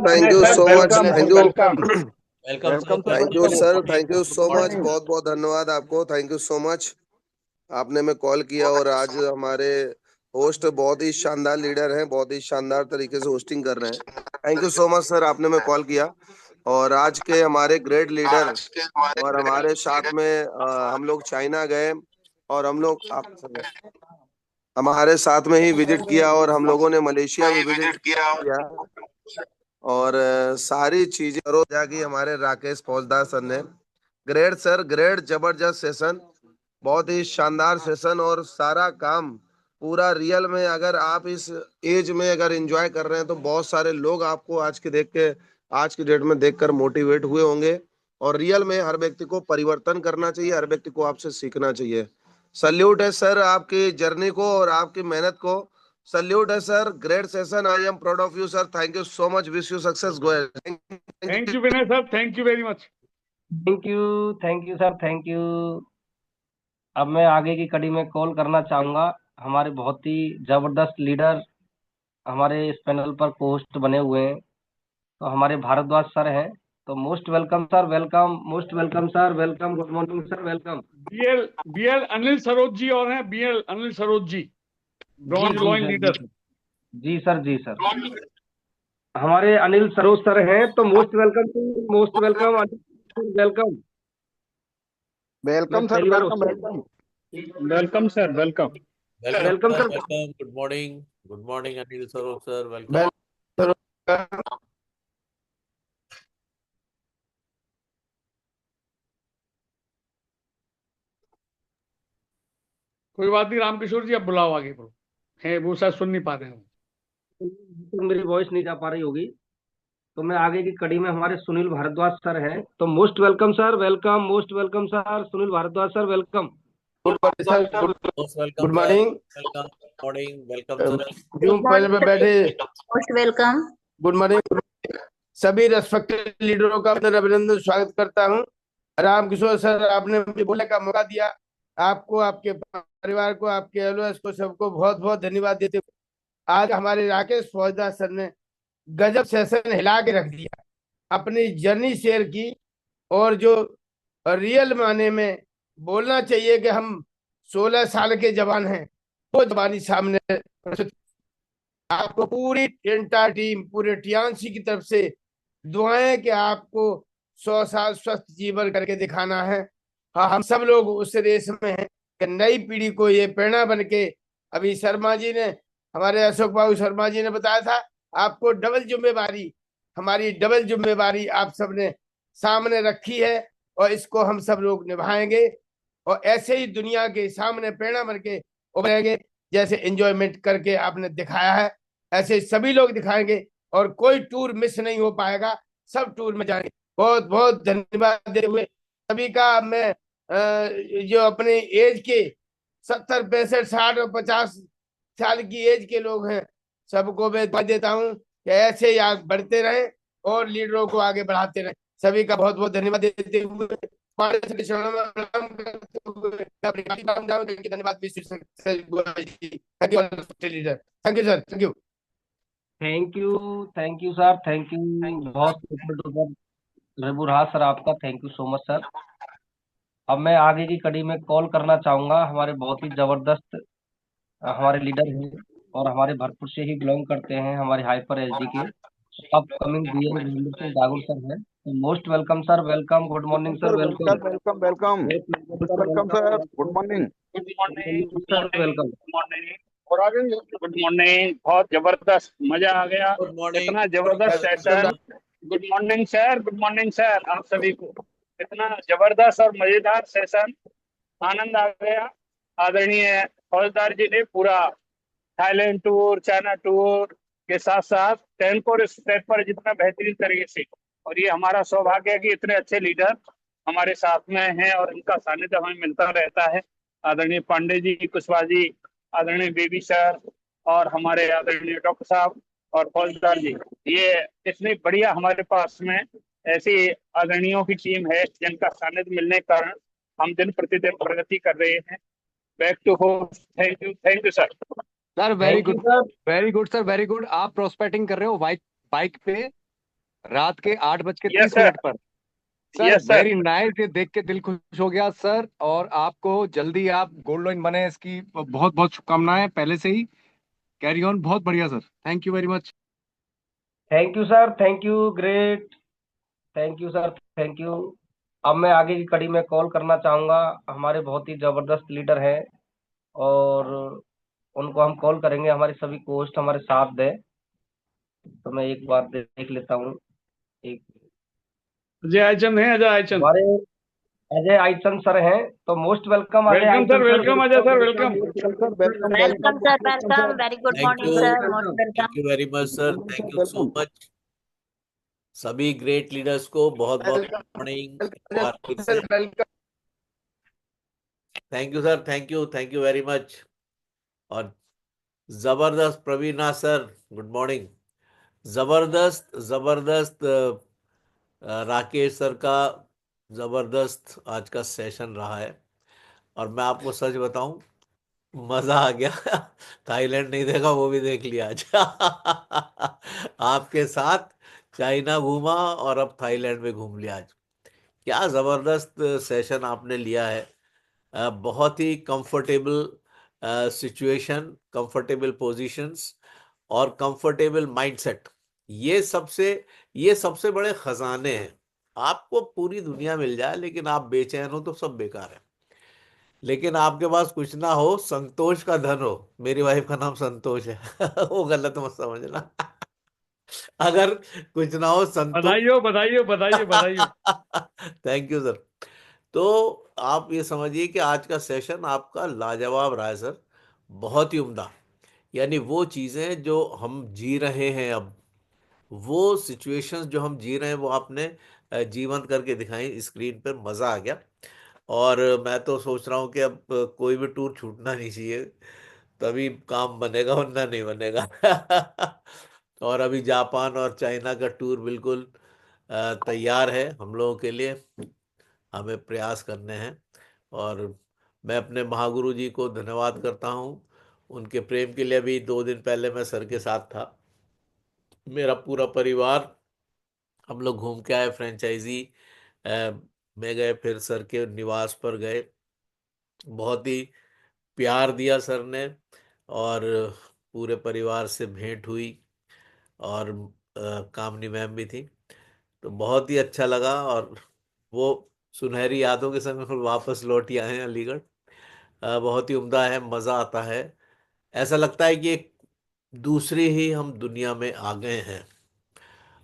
Thank you so much. Thank you sir, thank you so much. बहुत बहुत धन्यवाद आपको, थैंक यू सो मच। आपने मैं कॉल किया और आज हमारे होस्ट बहुत ही शानदार लीडर हैं, बहुत ही शानदार तरीके से होस्टिंग कर रहे हैं। Thank you so much sir, आपने मैं कॉल किया। और आज के हमारे ग्रेट लीडर, और हमारे साथ में हम लोग चाइना गए और हम लोग हमारे साथ में ही विजिट किया, और हम लोगों ने मलेशिया भी विजिट किया। और सारी चीजें करो जाके हमारे राकेश फौजदार सर ने। ग्रेट सर, ग्रेट, जबरदस्त सेशन, बहुत ही शानदार सेशन। और सारा काम पूरा रियल में अगर आप इस एज में अगर एंजॉय कर रहे हैं तो बहुत सारे लोग आपको आज की डेट में देखकर मोटिवेट हुए होंगे। और रियल में हर व्यक्ति को परिवर्तन करना चाहिए, हर व्यक्ति को आपसे सीखना चाहिए। सल्यूट है सर आपकी जर्नी को और आपकी मेहनत को। सल्यूट है sir, great session. I am proud of you sir, thank you so much, wish you success. Go ahead. Thank you Vinay sir, thank you very much. Thank you sir, thank you. अब मैं आगे की कड़ी में call करना चाहूंगा हमारे बहुत ही जबरदस्त लीडर हमारे इस पैनल पर होस्ट बने हुए हैं, तो हमारे भारद्वाज सर हैं। तो most welcome sir, welcome, most welcome sir, welcome, good morning sir, welcome. BL Anil Saroj ji और हैं, BL Anil Saroj ji, bronze lion leader. जी सर, जी सर। हमारे अनिल सरोज सर हैं, तो most welcome to, most welcome, welcome. Welcome sir, welcome welcome welcome sir, welcome welcome sir. Welcome, good morning Anil Saroj sir, welcome. कोई बात नहीं रामकिशोर जी, अब बुलाओ आगे बोलो, है वो शायद सुन नहीं पा रहे हैं। तो मेरी वॉइस नहीं जा पा रही होगी, तो मैं आगे की कड़ी में हमारे सुनील भारद्वाज सर हैं, तो most welcome sir, welcome, most welcome sir, Sunil Bhardwaj sir, welcome. Good morning, welcome sir. Zoom panel में बैठे मोस्ट वेलकम। गुड मॉर्निंग सभी रेस्पेक्टेड लीडरों का मैं अभिनंदन स्वागत करता हूं। रामकिशोर सर, आपने मुझे बोलने का मौका दिया, आपको, आपके परिवार को, आपके एलओएस को, सबको बहुत बहुत धन्यवाद देते हुए आज हमारे राकेश फौजदार सर ने गजब सेशन हिला के रख दिया, अपनी जर्नी शेयर की, और जो रियल माने में बोलना चाहिए कि हम 16 साल के जवान हैं, वो जवानी सामने। आपको पूरी टेंटा टीम, पूरे टीएनसी की तरफ से दुआएं कि आपको 100 साल स्वस्थ जीवन करके दिखाना है। हाँ, हम सब लोग उस रेस में हैं कि नई पीढ़ी को ये प्रेरणा बन के, अभी शर्मा जी ने, हमारे अशोक बाबू शर्मा जी ने बताया था, आपको डबल जिम्मेवारी, हमारी डबल जिम्मेवारी आप सबने सामने रखी है, और इसको हम सब लोग निभाएंगे, और ऐसे ही दुनिया के सामने प्रेरणा बन के उभरेंगे। जैसे एंजॉयमेंट करके आपने दिखाया है, ऐसे सभी लोग दिखाएंगे, और कोई टूर मिस नहीं हो पाएगा, सब टूर में जाएंगे। बहुत बहुत धन्यवाद देते हुए सभी का मैं जो अपने एज के 70, 65, 60 और 50 साल की एज के लोग हैं, सबको मैं बता देता हूँ कि ऐसे ही आगे बढ़ते रहें और लीडरों को आगे बढ़ाते रहें। सभी का बहुत बहुत धन्यवाद देते हुए धन्यवाद। Thank you sir, thank you. Thank you, thank you sir, thank you, बहुत रघुराज सर आपका, thank you so much sir. अब मैं आगे की कड़ी में कॉल करना चाहूंगा हमारे बहुत ही जबरदस्त हमारे लीडर हैं, और हमारे भरतपुर से ही बिलोंग करते हैं, हमारे हाइपर एसडी के upcoming DM Virendra Singh Gagul sir हैं, तो most welcome sir, welcome, good morning sir, welcome, welcome welcome welcome sir, good morning, sir, welcome. Good morning, बहुत जबरदस्त, मजा आ गया, इतना जबरदस्त सेशन। गुड मॉर्निंग सर, आप सभी को इतना जबरदस्त और मजेदार सेशन, आनंद आ गया। आदरणीय फौजदार जी ने पूरा थाईलैंड टूर, चाइना टूर के साथ साथ टेनकोर स्टेप पर जितना बेहतरीन तरीके से, और ये हमारा सौभाग्य है कि इतने अच्छे लीडर हमारे साथ में हैं और इनका सानिध्य हमें मिलता रहता है। आदरणीय पांडे जी, कुशवाहा जी, आदरणीय बेबी सर, और हमारे आदरणीय डॉक्टर साहब और फौजदार जी, ये इतनी बढ़िया हमारे पास में ऐसी आदरणीयों की टीम है जिनका सानिध्य मिलने के कारण हम दिन प्रतिदिन प्रगति कर रहे हैं। Back to host, thank you sir. Sir very good, very good sir, very good. आप प्रोस्पेक्टिंग कर रहे हो बाइक पे रात के 8:30 पर सर, वेरी नाइस, ये देख के दिल खुश हो गया सर, और आपको जल्दी आप गोल्ड लाइन बने, इसकी बहुत बहुत शुभकामनाएं पहले से ही। कैरी ऑन, बहुत बढ़िया sir, thank you very much. Thank you sir, thank you, great, thank you sir, thank you. अब मैं आगे की कड़ी में कॉल करना चाहूंगा हमारे बहुत ही जबरदस्त लीडर हैं, और उनको हम कॉल करेंगे, हमारे सभी कोस्ट हमारे साथ दें, तो मैं एक बार देख लेता हूँ। एक अजय आयचंद है, अजय आयचंद, हमारे अजय आयचंद सर हैं, तो most welcome Ajay welcome sir, Aychand welcome Ajay sir, welcome, welcome sir, welcome, very good morning sir, most welcome. Thank you very much sir, thank you so much. सभी ग्रेट लीडर्स को बहुत बहुत morning. Thank you sir, thank you very much. और जबरदस्त प्रवीणा sir, good morning. जबरदस्त जबरदस्त Rakesh sir का जबरदस्त आज का सेशन रहा है, और मैं आपको सच बताऊं, मजा आ गया। थाईलैंड नहीं देखा, वो भी देख लिया आज। आपके साथ चाइना घूमा और अब थाईलैंड में घूम लिया आज। क्या जबरदस्त सेशन आपने लिया है। बहुत ही कंफर्टेबल सिचुएशन, कंफर्टेबल पोजीशंस और कंफर्टेबल माइंडसेट, ये सबसे बड़े खजाने हैं। आपको पूरी दुनिया मिल जाए लेकिन आप बेचैन हो तो सब बेकार है। लेकिन आपके पास कुछ ना हो, संतोष का धन हो। मेरी वाइफ का नाम संतोष है वो गलत मत समझना अगर कुछ ना हो संतोष। बधाइयो बधाइयो बधाइयो बधाइयो। Thank you sir. तो आप ये समझिए कि आज का सेशन आपका लाजवाब रहा है सर, बहुत ही उम्दा। यानी वो चीज़ें जो हम जी रहे हैं, अब वो सिचुएशंस जो हम जी रहे हैं वो आपने जीवंत करके दिखाई स्क्रीन पर। मज़ा आ गया। और मैं तो सोच रहा हूँ कि अब कोई भी टूर छूटना नहीं चाहिए, तभी काम बनेगा वरना नहीं बनेगा और अभी जापान और चाइना का टूर बिल्कुल तैयार है हम लोगों के लिए। हमें प्रयास करने हैं। और मैं अपने महागुरु जी को धन्यवाद करता हूँ उनके प्रेम के लिए। अभी 2 दिन पहले मैं सर के साथ था, मेरा पूरा परिवार, हम लोग घूम के आए। फ्रेंचाइजी में गए, फिर सर के निवास पर गए। बहुत ही प्यार दिया सर ने और पूरे परिवार से भेंट हुई और कामनी मैम भी थी, तो बहुत ही अच्छा लगा। और वो सुनहरी यादों के संग फिर वापस लौट आए हैं अलीगढ़। बहुत ही उम्दा है, मज़ा आता है। ऐसा लगता है कि एक दूसरी ही हम दुनिया में आ गए हैं।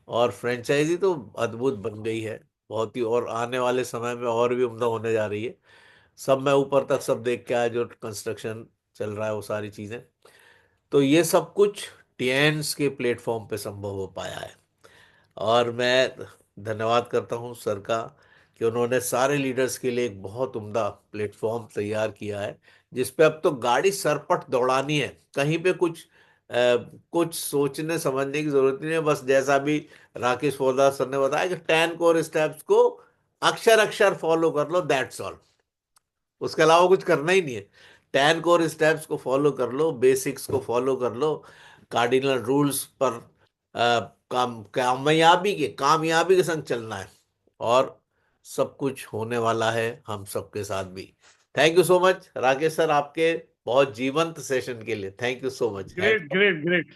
और फ्रेंचाइजी तो अद्भुत बन गई है बहुत ही, और आने वाले समय में और भी उम्दा होने जा रही है। सब मैं ऊपर तक सब देख के आया, जो कंस्ट्रक्शन चल रहा है वो सारी चीज़ें। तो ये सब कुछ टीएन्स के प्लेटफॉर्म पे संभव हो पाया है। और मैं धन्यवाद करता हूँ सर का कि उन्होंने सारे लीडर्स के लिए एक बहुत उम्दा प्लेटफॉर्म तैयार किया है, जिस पे अब तो गाड़ी सरपट दौड़ानी है। कहीं पे कुछ सोचने समझने की जरूरत नहीं है। बस जैसा भी राकेश पोद्दार सर ने बताया कि 10 कोर स्टेप्स को अक्षर अक्षर फॉलो कर लो, दैट्स ऑल। उसके अलावा कुछ करना ही नहीं है। 10 कोर स्टेप्स को फॉलो कर लो, बेसिक्स को फॉलो कर लो, कार्डिनल रूल्स पर कामयाबी के संग चलना है, और सब कुछ होने वाला है हम सबके साथ भी। Thank you so much Rakesh sir, आपके बहुत जीवंत सेशन के लिए। Thank you so much. Great great great.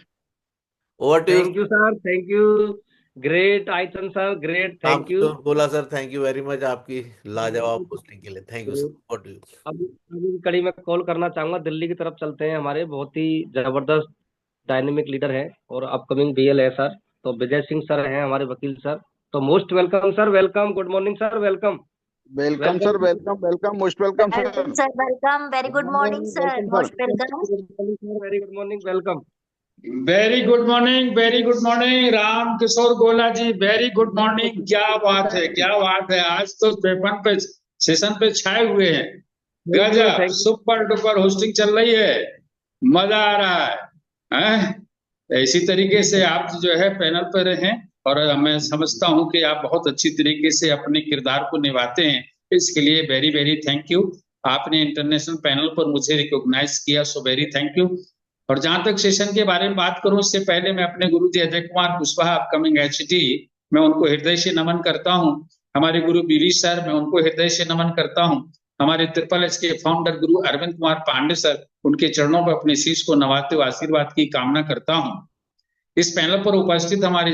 Over to thank you sir, thank you. Great आयतन सर, ग्रेट, थैंक यू। बोला sir, thank you very much आपकी लाजवाब पोस्टिंग के लिए। Thank you sir. Over to you. अभी कड़ी में call करना चाहूंगा, दिल्ली की तरफ चलते हैं। हमारे बहुत ही जबरदस्त डायनेमिक लीडर है और अपकमिंग बीएल है सर। तो विजय सिंह सर हैं हमारे वकील सर। तो most welcome sir, welcome, good morning sir, welcome. Welcome sir, welcome, most welcome sir. Welcome sir, welcome, very good morning sir, most welcome. Very good morning, welcome. Very good morning Ram Kishore Gola ji, very good morning. क्या बात है, क्या बात है। आज तो paper पे session पे छाए हुए हैं। गजब, सुपर डुपर होस्टिंग चल रही है, मजा आ रहा है। इसी तरीके से आप जो है पैनल पर रहें, और मैं समझता हूं कि आप बहुत अच्छी तरीके से अपने किरदार को निभाते हैं। इसके लिए वेरी वेरी थैंक यू। आपने इंटरनेशनल पैनल पर मुझे रिकॉग्नाइज किया, सो वेरी थैंक यू। और जहां तक सेशन के बारे में बात करूं, इससे पहले मैं अपने गुरु जी अजय कुमार कुशवाहा, अपकमिंग एचडी, मैं उनको हृदय से नमन करता हूं। हमारे गुरु बीवी सर, मैं उनको हृदय से नमन करता हूं। हमारे ट्रिपल एच के फाउंडर गुरु अरविंद कुमार पांडे सर, उनके चरणों पर अपने शीश को नवाते हुए आशीर्वाद की कामना करता हूं। इस पैनल पर उपस्थित हमारे